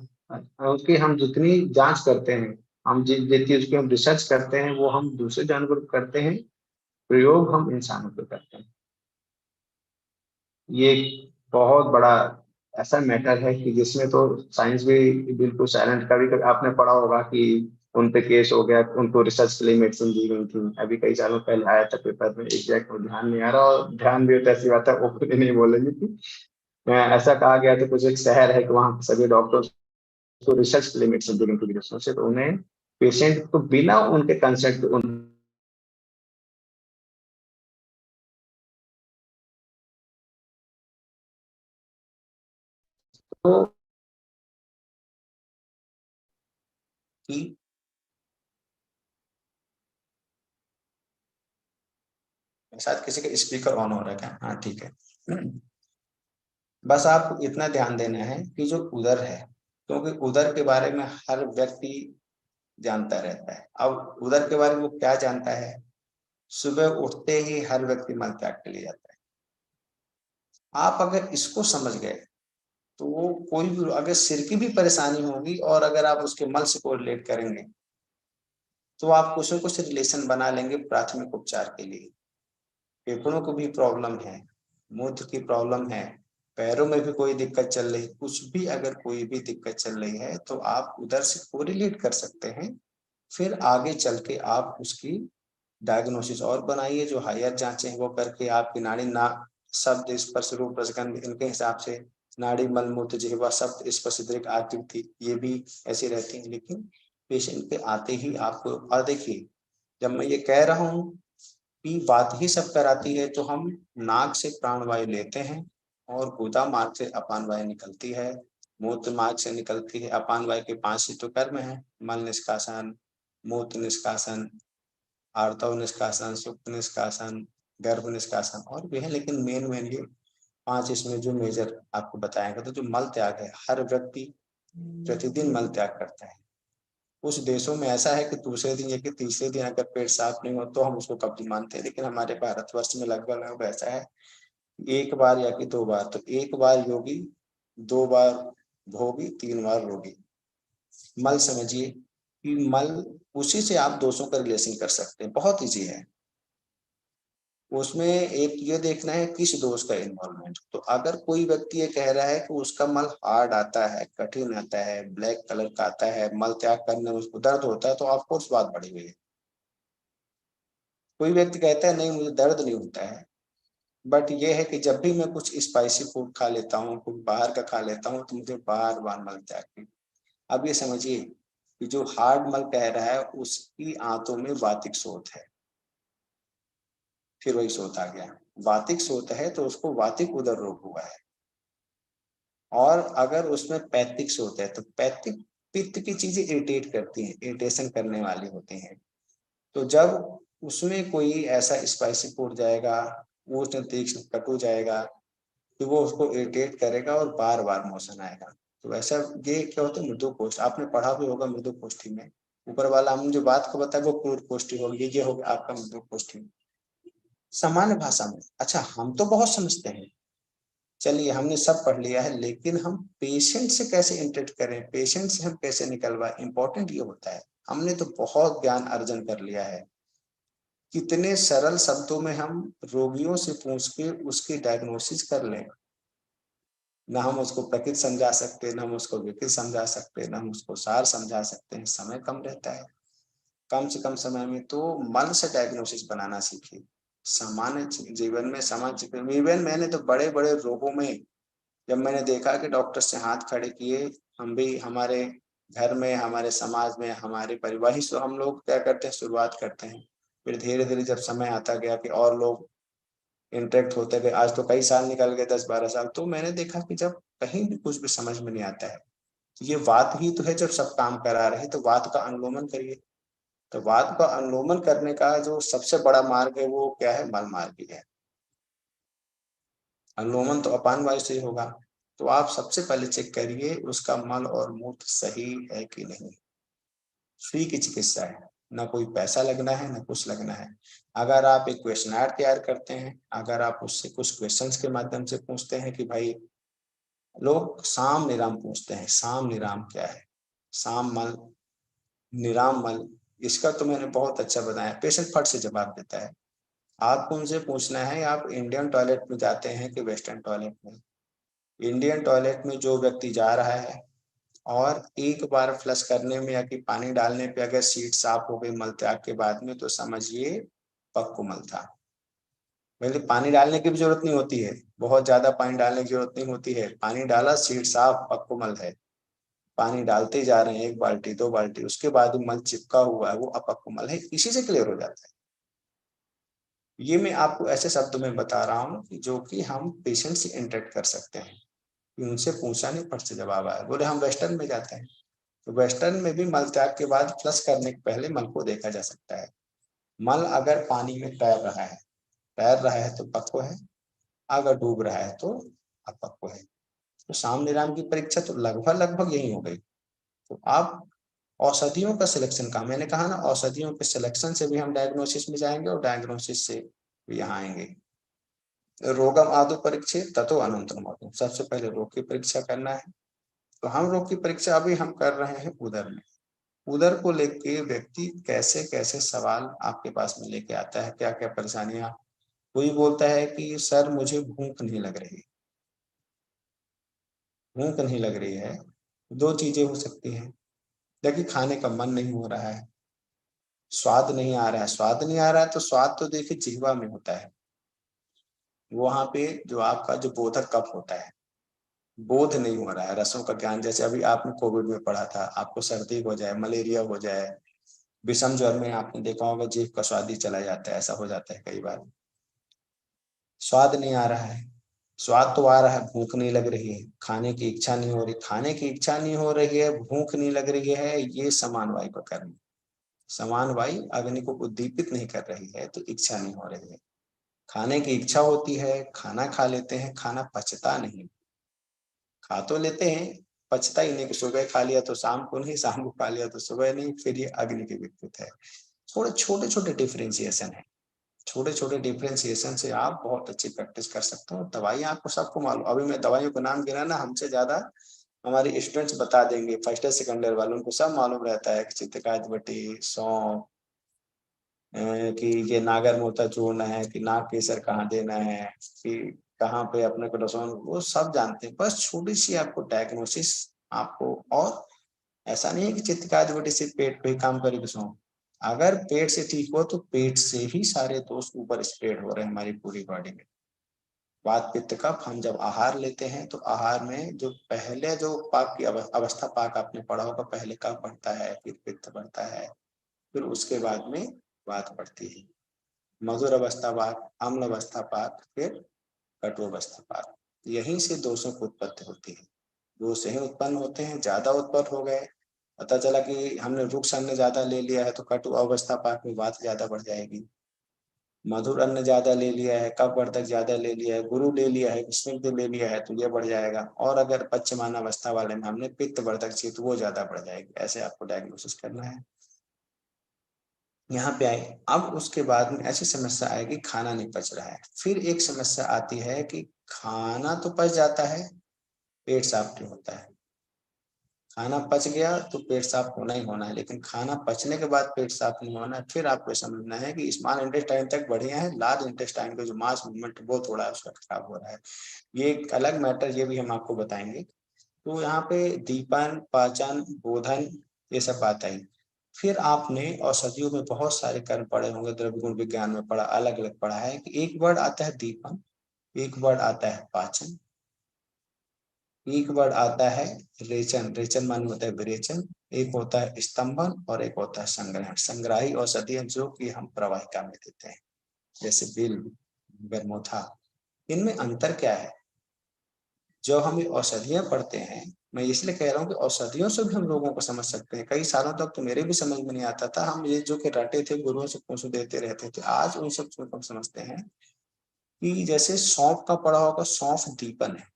उनकी हम जितनी जांच करते हैं हम जिस चीज की हम रिसर्च करते हैं वो हम दूसरे जानवर को करते हैं, प्रयोग हम इंसानों पे करते हैं। ये एक बहुत बड़ा ऐसा मैटर है कि जिसमें तो साइंस भी बिल्कुल साइलेंट। कभी कभी आपने पढ़ा होगा कि उन पे केस हो गया, उनको रिसर्च के लिए मेडिसिन दी गई थी, अभी कई सालों पहले आया था पेपर में, एग्जैक्ट ध्यान नहीं आ रहा, और ध्यान भी होता ऐसी बात है ओपन नहीं बोलेंगे कि ऐसा कहा गया था कुछ एक शहर है कि वहाँ सभी डॉक्टर्स को रिसर्च के लिए मेडिसिन दी गई थी से, तो उन्हें पेशेंट को बिना उनके कंसेंट उनको कि शायद किसी का स्पीकर ऑन हो रहा है क्या? हाँ ठीक है। बस आपको इतना ध्यान देना है कि जो उदर है, क्योंकि उदर के बारे में हर व्यक्ति जानता रहता है। अब उदर के बारे में वो क्या जानता है? सुबह उठते ही हर व्यक्ति मल त्याग के लिए जाता है। आप अगर इसको समझ गए तो वो कोई भी, अगर सिर की भी परेशानी होगी और अगर आप उसके मल से कोरिलेट करेंगे तो आप कुछ न कुछ रिलेशन बना लेंगे प्राथमिक उपचार के लिए। फेफड़ों को भी प्रॉब्लम है, मूत्र की प्रॉब्लम है, पैरों में भी कोई दिक्कत चल रही, कुछ भी अगर कोई भी दिक्कत चल रही है तो आप उधर से कोरिलेट कर सकते हैं। फिर आगे चल के आप उसकी डायग्नोसिस और बनाइए, जो हायर जांचें हैं वो करके आपकी नाड़ी ना शब्द स्पर्श रूप रसगंध इनके हिसाब से नाड़ी मल मूत्र जिह्वा शब्द स्पर्श दृक आकृति ये भी ऐसी रहती है। लेकिन पेशेंट के आते ही आपको, और देखिए जब मैं ये कह रहा हूँ कि बात ही सब कराती है, तो हम नाक से प्राणवायु लेते हैं और गुदा मार्ग से अपान वायु निकलती है, मूत्र मार्ग से निकलती है। अपान वायु के 5 ऋतुकर्म है, मल निष्कासन, मूत्र निष्कासन, आर्तव निष्कासन, सुक्त निष्कासन, गर्भ निष्कासन और भी है, लेकिन मेन ये 5 इसमें जो मेजर आपको बताएगा। तो जो मल त्याग है, हर व्यक्ति प्रतिदिन मल त्याग करता है। कुछ देशों में ऐसा है कि दूसरे दिन या कि तीसरे दिन अगर पेट साफ नहीं हो तो हम उसको कब्ज मानते हैं, लेकिन हमारे भारतवर्ष में लगभग ऐसा है, एक बार या कि 2 बार, तो एक बार योगी, 2 बार भोगी, 3 बार रोगी। मल समझिए कि मल, उसी से आप दोषों का रिलेशन कर सकते हैं, बहुत ईजी है। उसमें एक ये देखना है किस दोष का इन्वॉल्वमेंट। तो अगर कोई व्यक्ति ये कह रहा है कि उसका मल हार्ड आता है, कठिन आता है, ब्लैक कलर का आता है, मल त्याग करने में उसको दर्द होता है, तो ऑफकोर्स बात बढ़ी हुई है। कोई व्यक्ति कहता है नहीं मुझे दर्द नहीं होता है, बट ये है कि जब भी मैं कुछ स्पाइसी फूड खा लेता हूँ, कुछ बाहर का खा लेता हूँ, तो मुझे बार बार मल त्याग की। अब ये समझिए कि जो हार्ड मल कह रहा है उसकी आंतों में वातिक शोथ है। फिर वही शोथ आ गया, वातिक शोथ है तो उसको वातिक उदर रोग हुआ है। और अगर उसमें पैतिक शोथ है तो पैतिक, पित्त की चीजें इरिटेट करती हैं, इरिटेशन करने वाली होती हैं। तो जब उसमें कोई ऐसा स्पाइसी फूड जाएगा, वो उसमें तीक्ष्ण कटु जाएगा, तो वो उसको इरिटेट करेगा और बार बार मोशन आएगा। तो ऐसा ये क्या होता है, मृदु कोष्ठ, आपने पढ़ा भी होगा मृदु कोष्ठी में। ऊपर वाला हमने जो बात को बताया वो क्रूर कोष्ठी होगी, ये होगा आपका मृदु कोष्ठी सामान्य भाषा में। अच्छा हम तो बहुत समझते हैं, चलिए हमने सब पढ़ लिया है, लेकिन हम पेशेंट से कैसे इंटरेक्ट करें, पेशेंट से हम कैसे निकलवाएं, इंपॉर्टेंट ये होता है। हमने तो बहुत ज्ञान अर्जन कर लिया है, कितने सरल शब्दों में हम रोगियों से पूछ के उसकी डायग्नोसिस कर लें। न हम उसको प्रकृति समझा सकते, न हम उसको विकृत समझा सकते, न हम उसको सार समझा सकते हैं, समय कम रहता है। कम से कम समय में तो मन से डायग्नोसिस बनाना सीखिए। सामान्य जीवन में, समाज इवन मैंने तो बड़े बड़े रोगों में जब मैंने देखा कि डॉक्टर से हाथ खड़े किए, हम भी हमारे घर में, हमारे समाज में, हमारे परिवार ही से हम लोग क्या करते हैं, शुरुआत करते हैं। फिर धीरे धीरे जब समय आता गया कि और लोग इंटरेक्ट होते गए, आज तो कई साल निकल गए, 10-12 साल, तो मैंने देखा कि जब कहीं भी कुछ भी समझ में नहीं आता है, ये बात ही तो है जब सब काम करा रहे, तो बात का अनुलोमन करिए। तो बात का अनुलोमन करने का जो सबसे बड़ा मार्ग है वो क्या है, मल मार्ग ही है। अनुलोमन तो अपान वायु से ही होगा। तो आप सबसे पहले चेक करिए उसका मल और मूत्र सही है कि नहीं। फ्री की चिकित्सा है, ना कोई पैसा लगना है, ना कुछ लगना है। अगर आप एक क्वेश्चनर तैयार करते हैं, अगर आप उससे कुछ क्वेश्चंस के माध्यम से पूछते हैं कि भाई, लोग साम निराम पूछते हैं, साम निराम क्या है? साम मल निराम मल, इसका तो मैंने बहुत अच्छा बताया। पेशेंट फट से जवाब देता है। आपको उनसे पूछना है आप इंडियन टॉयलेट में जाते हैं कि वेस्टर्न टॉयलेट में। इंडियन टॉयलेट में जो व्यक्ति जा रहा है और एक बार फ्लश करने में या कि पानी डालने पे अगर सीट साफ हो गई मल त्याग के बाद में, तो समझिए पक्को मल था। पहले पानी डालने की भी जरूरत नहीं होती है, बहुत ज्यादा पानी डालने की जरूरत नहीं होती है। पानी डाला, सीट साफ, पक्को मल है। पानी डालते जा रहे हैं, 1 बाल्टी 2 बाल्टी, उसके बाद मल चिपका हुआ है, वो अपक्व मल है। इसी से क्लियर हो जाता है। ये मैं आपको ऐसे शब्दों में बता रहा हूँ कि जो कि हम पेशेंट से इंटरेक्ट कर सकते हैं, कि उनसे पूछा नहीं, फट से जवाब आया। बोले हम वेस्टर्न में जाते हैं, तो वेस्टर्न में भी मल त्याग के बाद फ्लश करने के पहले मल को देखा जा सकता है। मल अगर पानी में तैर रहा है तो पक्व है, अगर डूब रहा है तो अपक्व है। तो साम निराम की परीक्षा तो लगभग लगभग यही हो गई। तो आप औषधियों का सिलेक्शन का, मैंने कहा ना, औषधियों के सिलेक्शन से भी हम डायग्नोसिस में जाएंगे और डायग्नोसिस से भी यहाँ आएंगे। रोगम आदो परीक्षे ततो अनंतरम आदो, सबसे पहले रोग की परीक्षा करना है। तो हम रोग की परीक्षा अभी हम कर रहे हैं उदर में। उदर को लेके व्यक्ति कैसे कैसे सवाल आपके पास में लेके आता है, क्या क्या परेशानियां। कोई बोलता है कि सर मुझे भूख नहीं लग रही। भूख नहीं लग रही है, 2 चीजें हो सकती हैं। देखिए खाने का मन नहीं हो रहा है, स्वाद नहीं आ रहा है। स्वाद नहीं आ रहा है तो स्वाद तो देखिए जिह्वा में होता है, वहां पे जो आपका जो बोधक कफ होता है, बोध नहीं हो रहा है रसों का ज्ञान। जैसे अभी आपने कोविड में पढ़ा था, आपको सर्दी हो जाए, मलेरिया हो जाए, विषम ज्वर में आपने देखा होगा जीभ का स्वाद ही चला जाता है, ऐसा हो जाता है कई बार। स्वाद नहीं आ रहा है, स्वाद तो आ रहा है, भूख नहीं लग रही है, खाने की इच्छा नहीं हो रही। खाने की इच्छा नहीं हो रही है, भूख नहीं लग रही है, ये समान वायु का कर्म। समान वायु अग्नि को उद्दीपित नहीं कर रही है तो इच्छा नहीं हो रही है। खाने की इच्छा होती है, खाना खा लेते हैं, खाना पचता नहीं। खा तो लेते हैं, पचता ही नहीं, कि सुबह खा लिया तो शाम को नहीं, शाम को खा लिया तो सुबह नहीं, फिर ये अग्नि के विपरीत है। थोड़े छोटे छोटे डिफरेंशिएशन है, छोटे छोटे डिफरेंशिएशन से आप बहुत अच्छी प्रैक्टिस कर सकते हो। दवाइयाँ आपको सबको मालूम, अभी मैं दवाइयों का नाम गिना ना, हमसे ज्यादा हमारे स्टूडेंट्स बता देंगे, फर्स्ट ईयर सेकंड ईयर वालों को सब मालूम रहता है कि चित्तकायत बटी, सौंफ, कि ये नागर मोता चूर्ण है, कि नाग केसर कहाँ देना है, कि कहाँ पे अपने को रसोन, वो सब जानते हैं। बस छोटी सी आपको डायग्नोसिस आपको, और ऐसा नहीं है कि चित्तकायत सिर्फ पेट पे ही काम करेगी सौंफ। अगर पेट से ठीक हो तो पेट से ही सारे दोष ऊपर स्प्रेड हो रहे हैं हमारी पूरी बॉडी में। वात पित्त कफ, हम जब आहार लेते हैं तो आहार में जो पहले जो पाक की अवस्था, पाक आपने पढ़ा होगा, पहले कफ बढ़ता है, फिर पित्त बढ़ता है, फिर उसके बाद में वात बढ़ती है। मधुर अवस्था पाक, अम्ल अवस्था पाक, फिर कटु अवस्था पाक। यहीं से दोषों की उत्पत्ति होती है। दोष यही उत्पन्न होते हैं, ज्यादा उत्पन्न हो गए, पता चला कि हमने रुक्ष अन्न ज्यादा ले लिया है तो कटु अवस्था पाक में वात ज्यादा बढ़ जाएगी। मधुर अन्न ज्यादा ले लिया है, कफवर्धक ज्यादा ले लिया है, गुरु ले लिया है, स्निग्ध ले लिया है तो ये बढ़ जाएगा। और अगर पश्चिमाना अवस्था वाले में हमने पित्त वर्धक चाहिए तो वो ज्यादा बढ़ जाएगी। ऐसे आपको डायग्नोसिस करना है। यहाँ पे आए, अब उसके बाद में ऐसी समस्या आएगी खाना नहीं पच रहा है। फिर एक समस्या आती है कि खाना तो पच जाता है, पेट साफ नहीं होता है। खाना पच गया तो पेट साफ होना ही होना है, लेकिन खाना पचने के बाद पेट साफ नहीं होना है। फिर आपको समझना है कि स्मॉल इंटेस्टाइन तक बढ़िया है, लार्ज इंटेस्टाइन का जो मास मूवमेंट वो थोड़ा उसका खराब हो रहा है। ये एक अलग मैटर, ये भी हम आपको बताएंगे। तो यहाँ पे दीपन, पाचन, बोधन, ये सब बात आई। फिर आपने औषधियों में बहुत सारे कर्म पढ़े होंगे, द्रव्य गुण विज्ञान में पढ़ा, अलग अलग पढ़ा है कि एक वर्ड आता है दीपन, एक वर्ड आता है पाचन, एक वर्ड आता है रेचन, रेचन मान होता है विरेचन, एक होता है स्तंभन और एक होता है संग्रहण। संग्राही औषधियां जो कि हम प्रवाहिका में देते हैं, जैसे बिल, गरमोथा। इनमें अंतर क्या है? जो हम ये औषधियां पढ़ते हैं, मैं इसलिए कह रहा हूँ कि औषधियों से भी हम लोगों को समझ सकते हैं। कई सालों तक तो मेरे भी समझ में नहीं आता था, हम ये जो कि रटे थे, गुरुओं से पूछ देते रहते थे। आज उन सब को हम समझते हैं कि जैसे सौंफ का पढ़ा होगा, सौंफ दीपन है,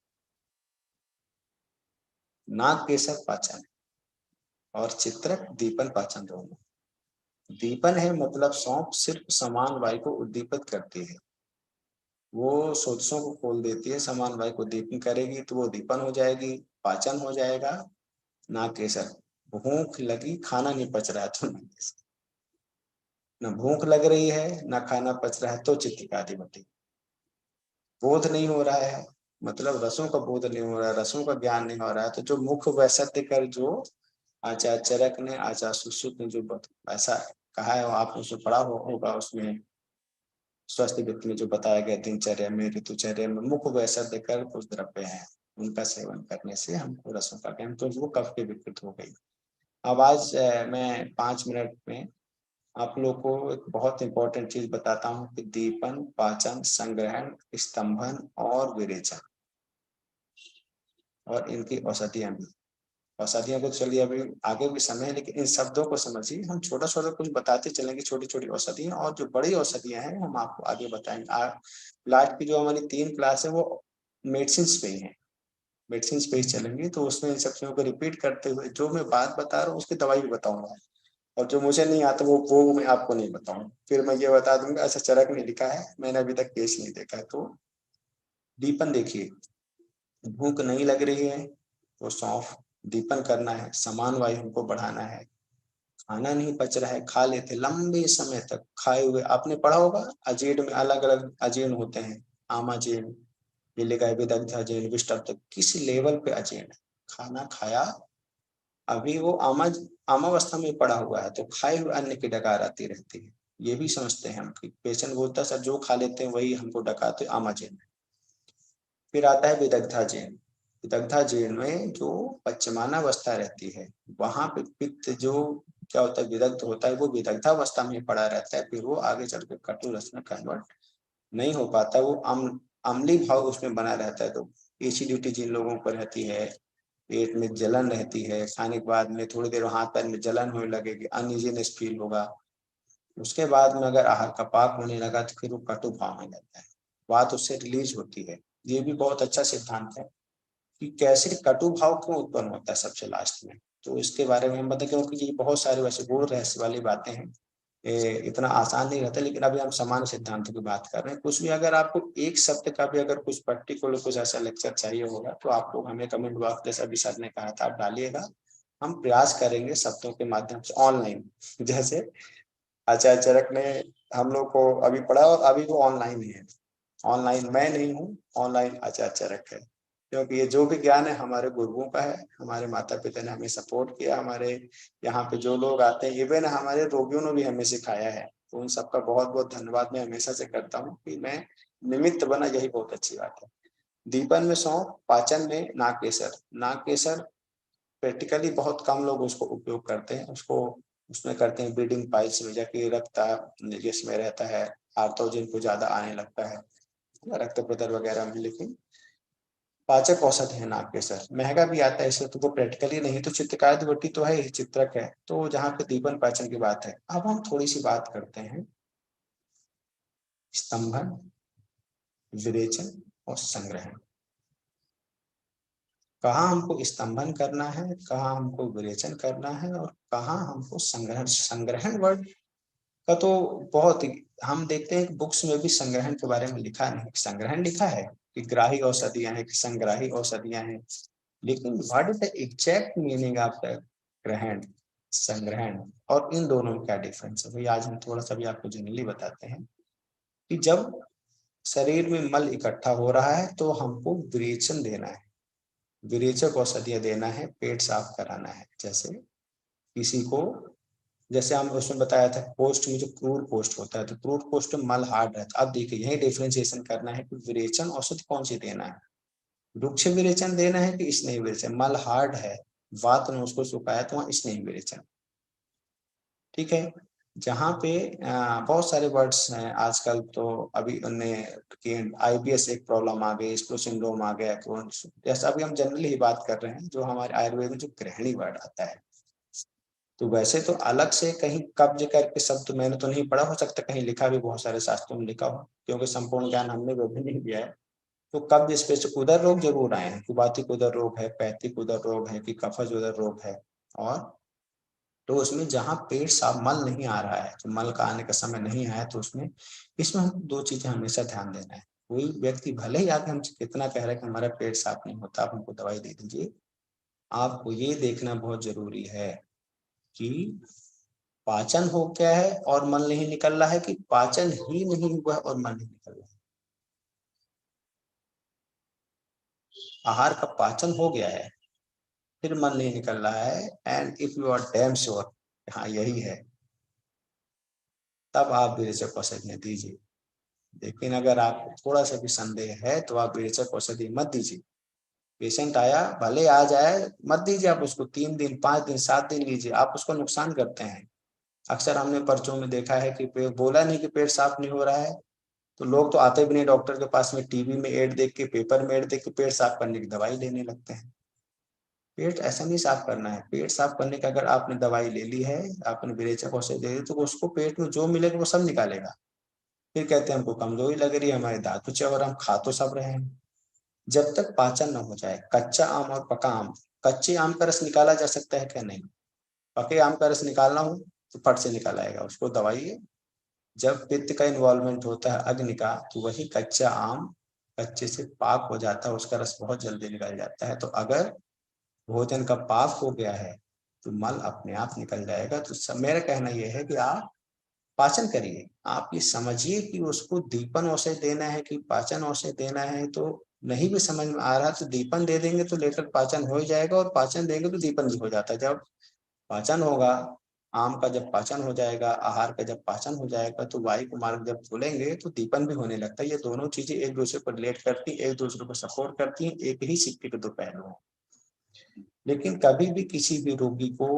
नाग केसर पाचन है, और चित्रक दीपन पाचन दोनों। दीपन है मतलब सौंफ सिर्फ समान वायु को उद्दीपित करती है, वो सोचों को खोल देती है, समान वायु को दीपन करेगी तो वो दीपन हो जाएगी, पाचन हो जाएगा। नाग केसर भूख लगी, खाना नहीं पच रहा है तो न भूख लग रही है न खाना पच रहा है तो चित्त का अधिपति। बोध नहीं हो रहा है, मतलब रसों का बोध नहीं हो रहा है, रसों का ज्ञान नहीं हो रहा है, तो जो मुख वैसत्य कर जो आचार्य चरक ने, आचार्य सुश्रुत ने जो ऐसा कहा है, आप उसमें पढ़ा होगा, उसमें स्वस्थ व्यक्ति में जो बताया गया दिनचर्या में, ऋतुचर्या में मुख वैसत्य कर कुछ द्रव्य है, उनका सेवन करने से हमको रसों का ज्ञान, तो वो कफ के विकृत हो गई। अब आज मैं 5 मिनट में आप लोग को एक बहुत इंपॉर्टेंट चीज बताता हूँ कि दीपन, पाचन, संग्रहण, स्तंभन और विरेचन, और इनकी औषधियां भी। औषधियों को चलिए अभी आगे भी समय है, लेकिन इन शब्दों को समझिए, हम छोटा छोटा कुछ बताते चलेंगे, छोटी छोटी औषधियां, और जो बड़ी औषधियां हैं हम आपको आगे बताएंगे। लास्ट की जो हमारी 3 क्लास है वो मेडिसिन पे ही है, मेडिसिन पे ही चलेंगे, तो उसमें इन सब चीजों को रिपीट करते हुए जो मैं बात बता रहा हूँ उसकी दवाई भी बताऊंगा, और जो मुझे नहीं आता वो मैं आपको नहीं बताऊंगा। फिर मैं ये बता दूंगा अच्छा चरक ने लिखा है, मैंने अभी तक केस नहीं देखा। तो दीपन देखिए, भूख नहीं लग रही है तो सौंफ दीपन करना है, समान वायु हमको बढ़ाना है। खाना नहीं पच रहा है, खा लेते लंबे समय तक खाए हुए, आपने पढ़ा होगा अजीर्ण में अलग अलग अजीर्ण होते हैं, आमाजीर्ण, विलिका, विदग्धा जीर्ण, विष्टप, किस लेवल पे अजीर्ण है। खाना खाया, अभी वो आमावस्था में पड़ा हुआ है, तो खाए हुए अन्न की डकार आती रहती है, ये भी समझते हैं हम कि पेशेंट बोलता है सर जो खा लेते हैं वही हमको डकाते आमाजीर्ण। फिर आता है विदग्धा जीर्ण। विदग्धा जीर्ण में जो पश्चिमानावस्था रहती है, वहां पे पित्त जो क्या होता है, विदग्ध होता है, वो विदग्धावस्था में पड़ा रहता है, फिर वो आगे चल के कटु रस में कन्वर्ट नहीं हो पाता, वो अम्लीय भाव उसमें बना रहता है। तो एसिडिटी जिन लोगों को रहती है, पेट में जलन रहती है, खाने के बाद में थोड़ी देर हाथ पैर में जलन होने लगेगी, अनइजीनेस फील होगा, उसके बाद में अगर आहार का पाक होने लगा तो फिर वो कटु भाव में लगता है, बात उससे रिलीज होती है। ये भी बहुत अच्छा सिद्धांत है कि कैसे कटु भाव क्यों उत्पन्न होता है सबसे लास्ट में, तो इसके बारे में हम बताएं, क्योंकि ये बहुत सारे वैसे गूढ़ रहस्य वाली बातें हैं, इतना आसान नहीं रहता, लेकिन अभी हम सामान्य सिद्धांतों की बात कर रहे हैं। कुछ भी अगर आपको एक शब्द का भी अगर कुछ पर्टिकुलर कुछ ऐसा लेक्चर चाहिए होगा तो आप लोग हमें कमेंट बॉक्स, जैसा अभी सर ने कहा था, आप डालिएगा, हम प्रयास करेंगे शब्दों के माध्यम से ऑनलाइन, जैसे आचार्य चरक ने हम लोग को अभी पढ़ा, और अभी वो ऑनलाइन ही है, ऑनलाइन मैं नहीं हूँ, ऑनलाइन आचार्य चरक है, क्योंकि ये जो भी ज्ञान है हमारे गुरुओं का है, हमारे माता पिता ने हमें सपोर्ट किया, हमारे यहाँ पे जो लोग आते हैं, इवन हमारे रोगियों ने भी हमें सिखाया है, तो उन सबका बहुत बहुत धन्यवाद मैं हमेशा से करता हूँ कि मैं निमित्त बना, यही बहुत अच्छी बात है। दीपन में सौंफ, पाचन में नागकेसर। नागकेसर प्रैक्टिकली बहुत कम लोग उसको उपयोग करते हैं, उसको उसमें करते हैं ब्रीडिंग पाइल्स में जाके, रक्त जिसमें रहता है आर्थोजन को ज्यादा आने लगता है, रक्त प्रदर वगैरह में, लेकिन पाचक औषध है नागकेसर, महंगा भी आता है इसलिए, तो वो प्रैक्टिकली नहीं, तो चित्रकारी तो है, चित्रक है, तो जहाँ पे दीपन पाचन की बात है। अब हम थोड़ी सी बात करते हैं स्तंभन, विरेचन और संग्रहण। कहाँ हमको स्तंभन करना है, कहाँ हमको विरेचन करना है, और कहाँ हमको संग्रहण। संग्रहण वर्ड का तो बहुत ही, हम देखते हैं बुक्स में भी संग्रहण के बारे में लिखा नहीं, संग्रहण लिखा है कि ग्राही औषधियां हैं, कि संग्राही औषधियां हैं, लेकिन what is the exact meaning of the ग्रहण, संग्रहण, और इन दोनों में क्या डिफरेंस है, भाई आज हम थोड़ा सा भी आपको जनरली बताते हैं कि जब शरीर में मल इकट्ठा हो रहा है तो हमको विरेचन देना है, विरेचक औषधियां देना है, पेट साफ कराना है। जैसे किसी को, जैसे हम उसमें बताया था पोस्ट में जो क्रूर पोस्ट होता है, तो क्रूर पोस्ट में मल हार्ड रहता है। अब देखिए यही डिफ्रेंशिएशन करना है कि विरेचन औषधि कौन सी देना है, वृक्ष विरेचन देना है कि स्नेह विरेचन। मल हार्ड है, वात ने उसको सुखाया तो वहां स्नेह विरेचन, ठीक है। जहाँ पे बहुत सारे वर्ड्स हैं आजकल, तो अभी उन्हें आईबीएस एक प्रॉब्लम आ गई, स्प्लो सिंड्रोम आ गया, जैसा अभी हम जनरली ही बात कर रहे हैं, जो हमारे आयुर्वेद में जो गृहिणी वर्ड आता है, तो वैसे तो अलग से कहीं कब्ज करके शब्द मैंने तो नहीं पढ़ा, हो सकता कहीं लिखा भी बहुत सारे शास्त्रों में लिखा हो, क्योंकि संपूर्ण ज्ञान हमने वो भी नहीं दिया है। तो कब्ज स्पेशल उदर रोग जरूर आए हैं, कि वातिक उदर रोग है, पैथिक उदर रोग है, कि कफज उदर रोग है, और तो उसमें जहाँ पेट साफ मल नहीं आ रहा है, तो मल का आने का समय नहीं आया, तो उसमें इसमें हम 2 चीजें हमेशा ध्यान देना है। कोई व्यक्ति भले ही आके हमसे कितना कह रहा है कि हमारा पेट साफ नहीं होता, आप हमको दवाई दे दीजिए, आपको ये देखना बहुत जरूरी है कि पाचन हो क्या है और मन नहीं निकल रहा है, कि पाचन ही नहीं हुआ है और मन नहीं निकल रहा है। आहार का पाचन हो गया है, फिर मन नहीं निकल रहा है, and if you are damn sure हाँ यही है, तब आप विरेचक औषधि दीजिए। लेकिन अगर आपको थोड़ा सा भी संदेह है तो आप विरेचक औषधि मत दीजिए। पेशेंट आया भले आ जाए, मत दीजिए आप उसको। 3 दिन 5 दिन 7 दिन लीजिए, आप उसको नुकसान करते हैं। अक्सर हमने पर्चों में देखा है कि बोला नहीं कि पेट साफ नहीं हो रहा है, तो लोग तो आते भी नहीं डॉक्टर के पास में, टीवी में एड देख के, पेपर में एड देख के पेट साफ करने की दवाई लेने लगते हैं। पेट ऐसा नहीं साफ करना है। पेट साफ करने का अगर आपने दवाई ले ली है, आपने विरेचक औषधि दे दी, तो उसको पेट में जो मिलेगा वो सब निकालेगा। फिर कहते हैं हमको कमजोरी लग रही है, हमारे दांत कुछ और हम खा तो सब रहे हैं। जब तक पाचन न हो जाए, कच्चा आम और पका आम, कच्चे आम का रस निकाला जा सकता है क्या? नहीं। पके आम का रस निकालना हो तो फट से निकाल आएगा, उसको दबाइए। जब पित्त का इन्वॉल्वमेंट होता है, अग्नि का, तो वही कच्चा आम कच्चे से पाक हो जाता है, उसका रस बहुत जल्दी निकल जाता है। तो अगर भोजन का पाक हो गया है तो मल अपने आप निकल जाएगा। तो मेरा कहना यह है कि आप पाचन करिए। आप ये समझिए कि उसको दीपन औषधि देना है कि पाचन औषधि देना है, तो नहीं भी समझ में आ रहा तो दीपन दे देंगे तो लेकर पाचन हो ही जाएगा, और पाचन देंगे तो दीपन भी हो जाता है। जब पाचन होगा, आम का जब पाचन हो जाएगा, आहार का जब पाचन हो जाएगा, तो वायु को मार्ग जब खोलेंगे तो दीपन भी होने लगता है। ये दोनों चीजें एक दूसरे को रिलेट करती हैं, एक दूसरे को सपोर्ट करती हैं, एक ही सिक्के के दो पहलू हैं। लेकिन कभी भी किसी भी रोगी को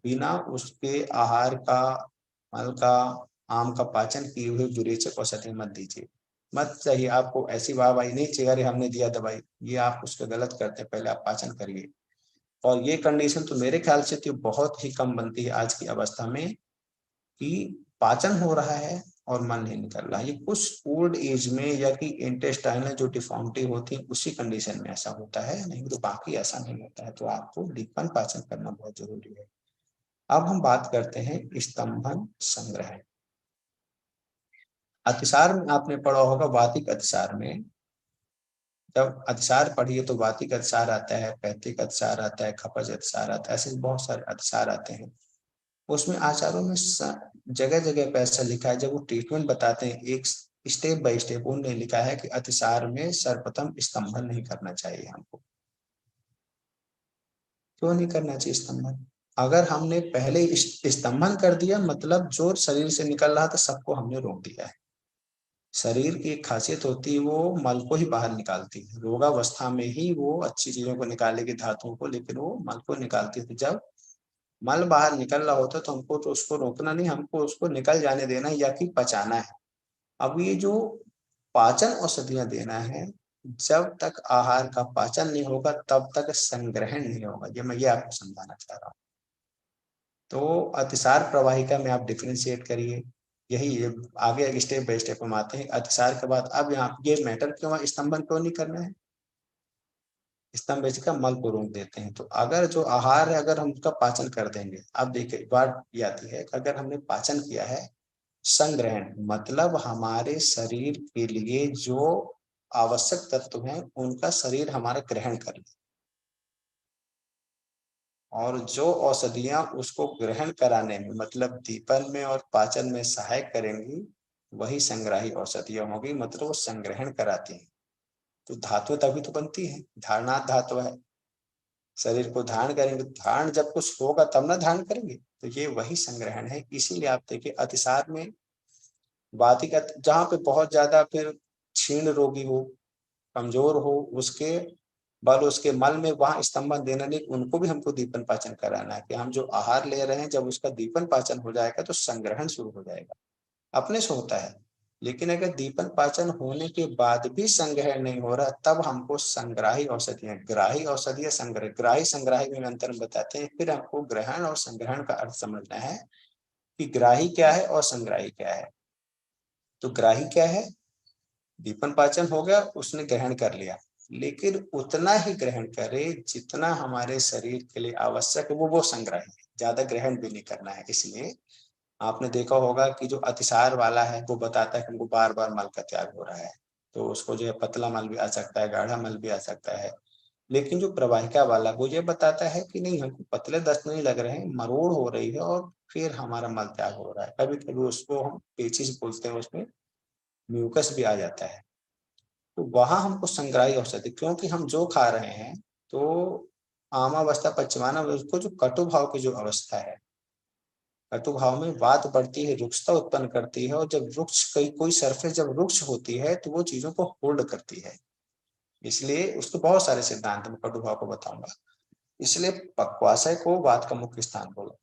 बिना उसके आहार का, मल का, आम का पाचन किए हुए विरेचक औषधि मत दीजिए। मत चाहिए आपको ऐसी वाहवाही नहीं चाहिए, अरे हमने दिया दवाई, ये आप उसका गलत करते हैं। पहले आप पाचन करिए। और ये कंडीशन तो मेरे ख्याल से तो बहुत ही कम बनती है आज की अवस्था में, कि पाचन हो रहा है और मन नहीं निकल रहा है। ये कुछ ओल्ड एज में या कि इंटेस्टाइनल जो डिफॉर्मिटी होती है उसी कंडीशन में ऐसा होता है, नहीं तो बाकी ऐसा नहीं होता है। तो आपको दीपन पाचन करना बहुत जरूरी है। अब हम बात करते हैं स्तंभन संग्रह। अतिसार में आपने पढ़ा होगा, वातिक अतिसार में जब अतिसार पढ़िए तो वातिक अतिसार आता है, पैतिक अतिसार आता है, खपज अतिसार आता है, ऐसे बहुत सारे अतिसार आते हैं। उसमें आचार्यों में जगह जगह पे ऐसा लिखा है, जब वो ट्रीटमेंट बताते हैं एक स्टेप बाय स्टेप, उन्होंने लिखा है कि अतिसार में सर्वप्रथम स्तंभन नहीं करना चाहिए हमको। क्यों नहीं करना चाहिए स्तंभन? अगर हमने पहले स्तंभन कर दिया, मतलब जो शरीर से निकल रहा था सबको हमने रोक दिया है। शरीर की एक खासियत होती है, वो मल को ही बाहर निकालती है। रोगावस्था में ही वो अच्छी चीजों को निकालेगी, धातुओं को, लेकिन वो मल को निकालती है। जब मल बाहर निकल रहा होता तो हमको तो उसको रोकना नहीं, हमको उसको निकल जाने देना है या कि पचाना है। अब ये जो पाचन औषधियां देना है, जब तक आहार का पाचन नहीं होगा तब तक संग्रहण नहीं होगा। ये आपको समझाना चाह रहा हूँ। तो अतिसार प्रवाहिका में आप डिफ्रेंशिएट करिए। यही आगे स्टेप बाय स्टेप हम आते हैं। अतिसार के बाद अब यहाँ ये मैटर क्यों, स्तंभन क्यों नहीं करना है? स्तंभ का मल को रोक देते हैं। तो अगर जो आहार है, अगर हम उसका पाचन कर देंगे, अब देखिए बात ये आती है, अगर हमने पाचन किया है, संग्रहण मतलब हमारे शरीर के लिए जो आवश्यक तत्व हैं उनका शरीर हमारा ग्रहण कर ले, और जो औषधियां उसको ग्रहण कराने में, मतलब दीपन में और पाचन में सहायक करेंगी, वही संग्राही औषधियां होगी, मतलब वो संग्रहण कराती हैं। तो धातु तभी तो बनती है, धारणात् धातु है। शरीर को धारण करेंगे, धारण जब कुछ होगा तब ना धारण करेंगे, तो ये वही संग्रहण है। इसीलिए आप देखिए अतिसार में वातिक, जहाँ पे बहुत ज्यादा फिर क्षीण रोगी हो, कमजोर हो, उसके बल उसके मल में वहां स्तंभन देना नहीं, उनको भी हमको दीपन पाचन कराना है। कि हम जो आहार ले रहे हैं, जब उसका दीपन पाचन हो जाएगा तो संग्रहण शुरू हो जाएगा, अपने से होता है। लेकिन अगर दीपन पाचन होने के बाद भी संग्रहण नहीं हो रहा, तब हमको संग्राही औषधियां, ग्राही औषधियां, संग्रह, ग्राही संग्राही में अंतर बताते हैं। फिर हमको ग्रहण और संग्रहण का अर्थ समझना है कि ग्राही क्या है और संग्राही क्या है। तो ग्राही क्या है, दीपन पाचन हो गया, उसने ग्रहण कर लिया, लेकिन उतना ही ग्रहण करे जितना हमारे शरीर के लिए आवश्यक है, वो संग्राही है। ज्यादा ग्रहण भी नहीं करना है। इसलिए आपने देखा होगा कि जो अतिसार वाला है वो बताता है कि हमको बार बार मल का त्याग हो रहा है, तो उसको जो है पतला मल भी आ सकता है, गाढ़ा मल भी आ सकता है। लेकिन जो प्रवाहिका वाला वो ये बताता है कि नहीं, हमको पतले दस्त नहीं लग रहे हैं, मरोड़ हो रही है और फिर हमारा मल त्याग हो रहा है। कभी कभी उसको हम पेचिश बोलते हैं, उसमें म्यूकस भी आ जाता है। तो वहां हमको संग्राही औषधि, क्योंकि हम जो खा रहे हैं, तो आमावस्था पश्चिमाना, उसको जो कटु भाव की जो अवस्था है, कटु भाव में वात बढ़ती है, रुक्षता उत्पन्न करती है, और जब रुक्ष कोई सरफेस जब रुक्ष होती है तो वो चीजों को होल्ड करती है। इसलिए उसके बहुत सारे सिद्धांत मैं कटु भाव को बताऊंगा। इसलिए पक्वाशय को वात का मुख्य स्थान बोला,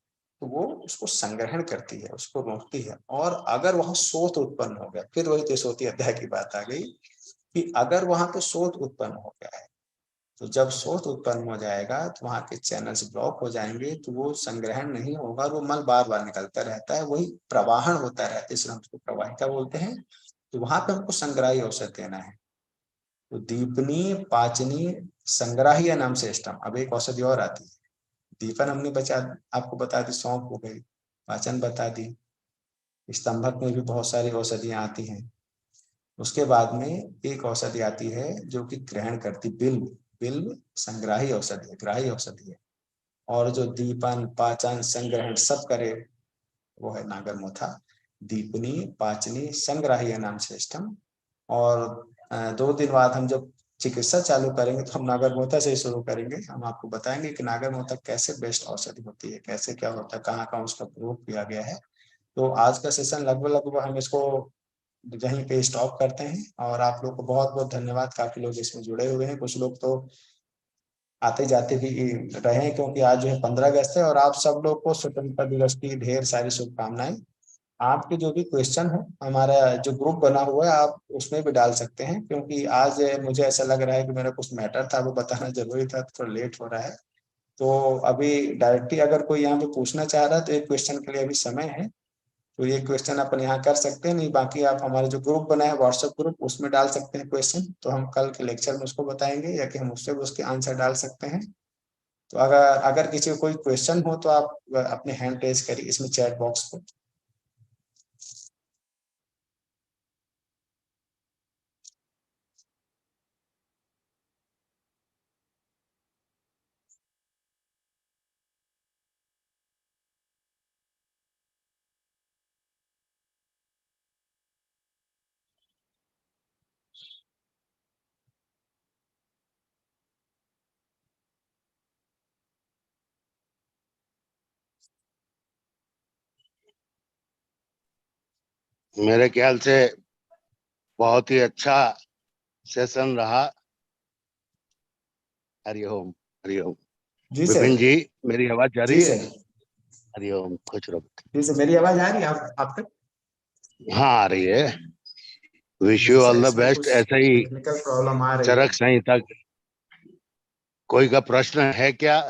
तो वो उसको संग्रहण करती है, उसको रोकती है। और अगर वहां शोथ उत्पन्न हो गया, फिर वही 63 अध्याय की बात आ गई कि अगर वहां पे शोथ उत्पन्न हो गया है, तो जब शोथ उत्पन्न हो जाएगा तो वहां के चैनल्स ब्लॉक हो जाएंगे, तो वो संग्रहण नहीं होगा, वो मल बार बार निकलता रहता है, वही प्रवाहन होता रहता है, इसलिए हम उसको प्रवाहिका बोलते हैं। तो वहां पे हमको संग्राही औषध देना है। तो दीपनी, पाचनी, संग्राही नाम से स्टम। अब एक औषधि और आती है, दीपन हमने आपको बता दी, सौंफ हो गई, पाचन बता दी, स्तंभक में भी बहुत सारी औषधियां आती हैं। उसके बाद में एक औषधि आती है जो कि ग्रहण करती, बिल्व। बिल्व संग्राही औषधि है, ग्राही औषधि है। और जो दीपन, पाचन, संग्रहण सब करे वो है नागरमोथा। दीपनी, पाचनी, संग्राही नाम श्रेष्ठम। और 2 दिन बाद हम जब चिकित्सा चालू करेंगे तो हम नागरमोथा से ही शुरू करेंगे। हम आपको बताएंगे कि नागरमोथा कैसे बेस्ट औषधि होती है, कैसे क्या होता है, कहाँ कहाँ उसका प्रयोग किया गया है। तो आज का सेशन लगभग हम इसको यहीं पे स्टॉप करते हैं। और आप लोग को बहुत बहुत धन्यवाद, काफी लोग इसमें जुड़े हुए हैं, कुछ लोग तो आते जाते भी रहे हैं, क्योंकि आज जो है 15 अगस्त है। और आप सब लोग को स्वतंत्रता दिवस की ढेर सारी शुभकामनाएं। आपके जो भी क्वेश्चन है, हमारा जो ग्रुप बना हुआ है आप उसमें भी डाल सकते हैं, क्योंकि आज मुझे ऐसा लग रहा है कि मेरा कुछ मैटर था वो बताना जरूरी था, थोड़ा लेट हो रहा है। तो अभी डायरेक्टली अगर कोई यहाँ पे पूछना चाह रहा है तो एक क्वेश्चन के लिए अभी समय है, तो ये क्वेश्चन अपन यहाँ कर सकते हैं। नहीं, बाकी आप हमारे जो ग्रुप बना है व्हाट्सएप ग्रुप, उसमें डाल सकते हैं क्वेश्चन, तो हम कल के लेक्चर में उसको बताएंगे, या कि हम उससे भी उसके आंसर डाल सकते हैं। तो अगर अगर किसी को कोई क्वेश्चन हो तो आप अपने हैंड रेज करिए इसमें चैट बॉक्स पे। मेरे ख्याल से बहुत ही अच्छा सेशन रहा। हरिओम। हरिओम। जी सर। विपिन जी, मेरी आवाज जा जी रही है? सर। हरिओम, खुश रहो। जी सर, मेरी आवाज आ रही है आप तक? हाँ, आ रही है। विश जी यू सर, ऑल द इसमें बेस्ट। कुछ ऐसा ही टेक्निकल प्रॉब्लम आ रही है। चरक संहिता। कोई का प्रश्न है क्या?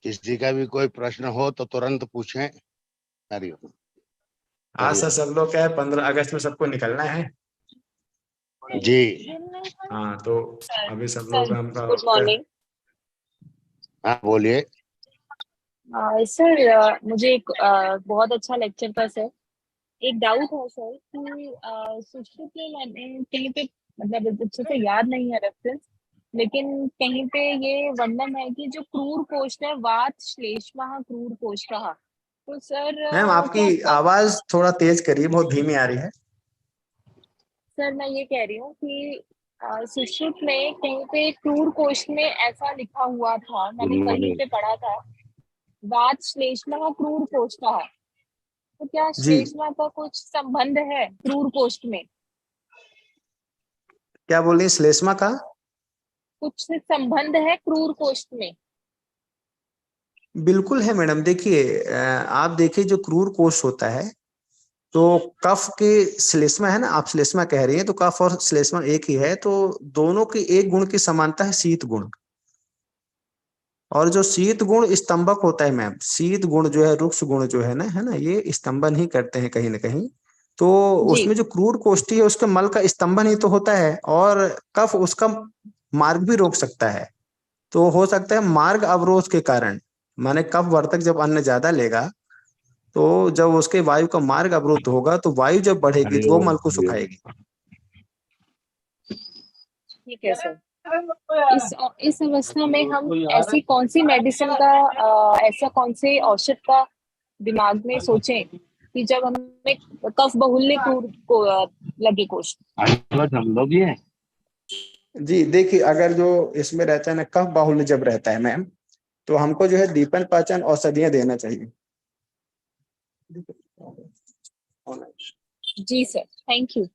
किसी का भी कोई प्रश्न हो तो तुरंत पूछें। हरिओम। आज सर हरिओम सब लोग क्या है, 15 अगस्त में सबको निकलना है। जी। हाँ, तो अभी सब लोग सर, हमका गुड मॉर्निंग। हाँ, बोलिए। सर, मुझे एक बहुत अच्छा लेक्चर था सर। एक डाउट है सर कि सुश्रुत में मैंने कहीं पे, मतलब अच्छे से याद नहीं है रेफरेंस, लेकिन कहीं पे ये वर्णन है कि जो क्रूर कोष्ठ है, वात श्लेष्मा क्रूर कोष्ठ। तो सर मैम आपकी क्या कफ? आवाज थोड़ा तेज करिए, बहुत धीमी आ रही है। सर मैं ये कह रही हूँ कि सुश्रुत में कहीं पे क्रूर कोष्ठ में ऐसा लिखा हुआ था, गुड मैंने कहीं मॉर्निंग। पे पढ़ा था, वात श्लेष्मा क्रूर कोष्ठ। तो क्या जी, श्लेष्मा का कुछ संबंध है क्रूर कोष्ठ में? क्या बोल रही है, श्लेष्मा का? कुछ संबंध है क्रूर कोष्ठ में? बिल्कुल है मैडम। देखिए आप देखिए जो क्रूर कोष होता है, तो कफ के श्लेष्मा है ना, आप श्लेष्मा कह रही हैं, तो कफ और श्लेष्मा एक ही है, तो दोनों की एक गुण की समानता है, शीत गुण। और जो शीत गुण स्तंभक होता है मैम, शीत गुण जो है, रुक्ष गुण जो है ना, ये स्तंभन ही करते हैं कहीं ना कहीं। तो जी। उसमें जो क्रूर कोष्ठी है उसके मल का स्तंभन ही तो होता है, और कफ उसका मार्ग भी रोक सकता है। तो हो सकता है मार्ग अवरोध के कारण, माने कफ वर्तक जब अन्न ज्यादा लेगा, तो जब उसके वायु का मार्ग अवरुद्ध होगा तो वायु जब बढ़ेगी तो वो हरिओम। मल को हरिओम। सुखाएगी। ठीक है सर। इस अवस्था में हम ऐसी कौन सी मेडिसिन का ऐसा कौन से औषध का दिमाग में सोचें कि जब हमें कफ बहुल्य को लगे कोश? हम लोग ही हैं। जी देखिए, अगर जो इसमें रहता है ना कफ बाहुल्य जब रहता है मैम, तो हमको जो है दीपन पाचन औषधियां देना चाहिए। जी sir, thank you.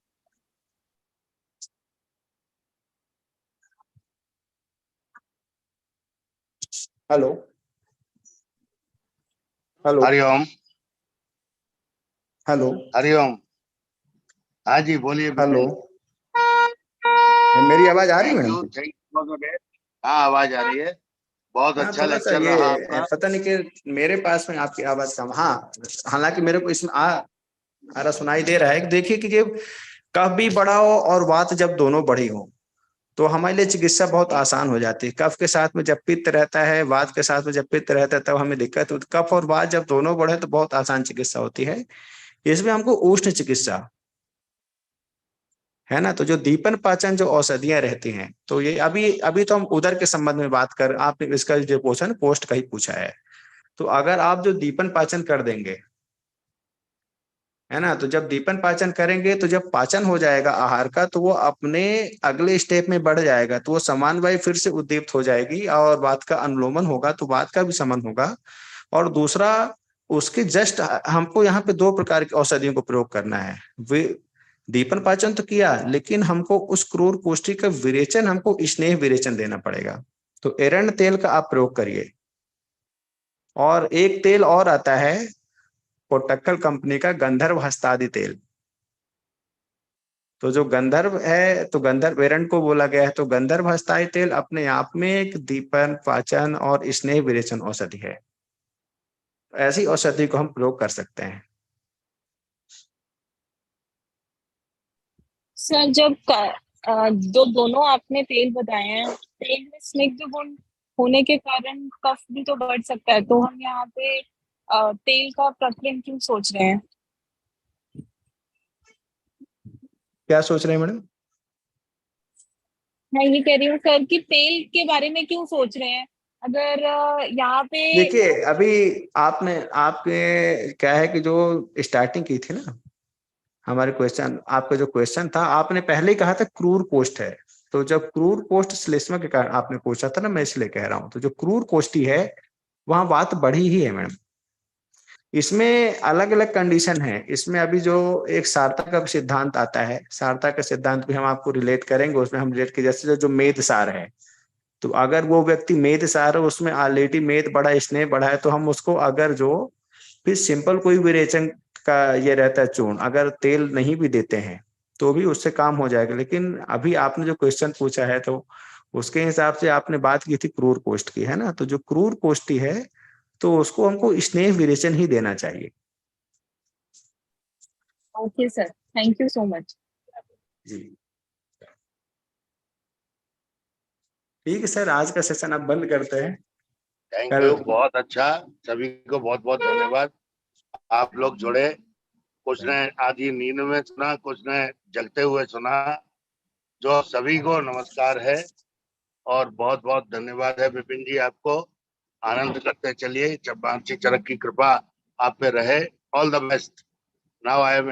Hello hello Hariom. Hello Hariom. हाँ जी बोलिए हेलो, विपिन। मेरी आवाज आ रही है thank madam? You, thank you. हाँ आवाज आ रही है। बहुत हाँ अच्छा थोड़ा सा लेक्चर ये रहा आपका। पता नहीं कि मेरे पास में आपकी आवाज कम, हाँ हालांकि मेरे को इसमें आ रहा सुनाई दे रहा है कि देखिए कि जब कफ भी बढ़ा हो और वात जब दोनों बढ़ी हो तो हमारे लिए चिकित्सा बहुत आसान हो जाती है। कफ के साथ में जब पित्त रहता है, वात के साथ में जब पित्त रहता है तब हमें दिक्कत होती है। कफ और वात जब दोनों बढ़े तो बहुत आसान चिकित्सा होती है। इसमें हमको उष्ण चिकित्सा है ना, तो जो दीपन पाचन जो औषधियां रहती हैं, तो ये अभी अभी तो हम उदर के संबंध में बात कर, आपने इसका जो क्वेश्चन पोस्ट का ही पूछा है। तो अगर आप जो दीपन पाचन कर देंगे, है ना, तो जब दीपन पाचन करेंगे तो जब पाचन हो जाएगा आहार का तो वो अपने अगले स्टेप में बढ़ जाएगा, तो वो समान वायु फिर से उद्दीप्त हो जाएगी और वात का अनुलोमन होगा तो वात का भी समन होगा। और दूसरा, उसके जस्ट हमको यहाँ पे दो प्रकार की औषधियों को प्रयोग करना है। वे दीपन पाचन तो किया, लेकिन हमको उस क्रूर कोष्ठी का विरेचन, हमको स्नेह विरेचन देना पड़ेगा। तो एरंड तेल का आप प्रयोग करिए। और एक तेल और आता है कोटक्कल कंपनी का, गंधर्व हस्तादि तेल। तो जो गंधर्व है, तो गंधर्व एरंड को बोला गया है, तो गंधर्व हस्तादि तेल अपने आप में एक दीपन पाचन और स्नेह विरेचन औषधि है। ऐसी औषधि को हम प्रयोग कर सकते हैं। सर जब जो दोनों आपने तेल बताए हैं, तेल में स्निग्ध गुण होने के कारण कफ भी तो बढ़ सकता है, तो हम यहाँ पे तेल का प्रकरण क्यों सोच रहे हैं? क्या सोच रहे हैं मैडम? मैं ये कह रही हूँ सर कि तेल के बारे में क्यों सोच रहे हैं, अगर यहाँ पे देखिए अभी आपने आपके क्या है कि जो स्टार्टिंग की थी ना हमारे क्वेश्चन, आपका जो क्वेश्चन था आपने पहले ही कहा था क्रूर कोष्ठ है। तो जब क्रूर कोष्ठ श्लेष्मा के कारण आपने पूछा था ना, मैं इसलिए कह रहा हूं, तो जो क्रूर कोष्ठी है वहां बात बढ़ी ही है मैडम। इसमें अलग अलग कंडीशन है। इसमें अभी जो एक सारता का सिद्धांत आता है, सारता का सिद्धांत भी हम आपको रिलेट करेंगे। उसमें हम रिलेट के जैसे जो मेद सार है, तो अगर वो व्यक्ति मेद सार है, उसमें ऑलरेडी मेद बढ़ा, स्नेह बढ़ा है, तो हम उसको अगर जो फिर सिंपल कोई विरेचन का ये रहता है चूर्ण, अगर तेल नहीं भी देते हैं तो भी उससे काम हो जाएगा। लेकिन अभी आपने जो क्वेश्चन पूछा है तो उसके हिसाब से आपने बात की थी क्रूर कोष्ठ की, है ना, तो जो क्रूर कोष्ठी है तो उसको हमको स्नेह विरेचन ही देना चाहिए। Okay sir, thank you so much. जी ठीक है सर, आज का सेशन अब बंद करते हैं। थैंक कल यू, बहुत अच्छा। सभी को बहुत बहुत धन्यवाद। आप लोग जुड़े, कुछ ने आधी नींद में सुना, कुछ ने जगते हुए सुना। जो सभी को नमस्कार है और बहुत बहुत धन्यवाद है विपिन जी आपको। आनंद करते चलिए, जब चरक की कृपा आप पे रहे। All the best. Now I am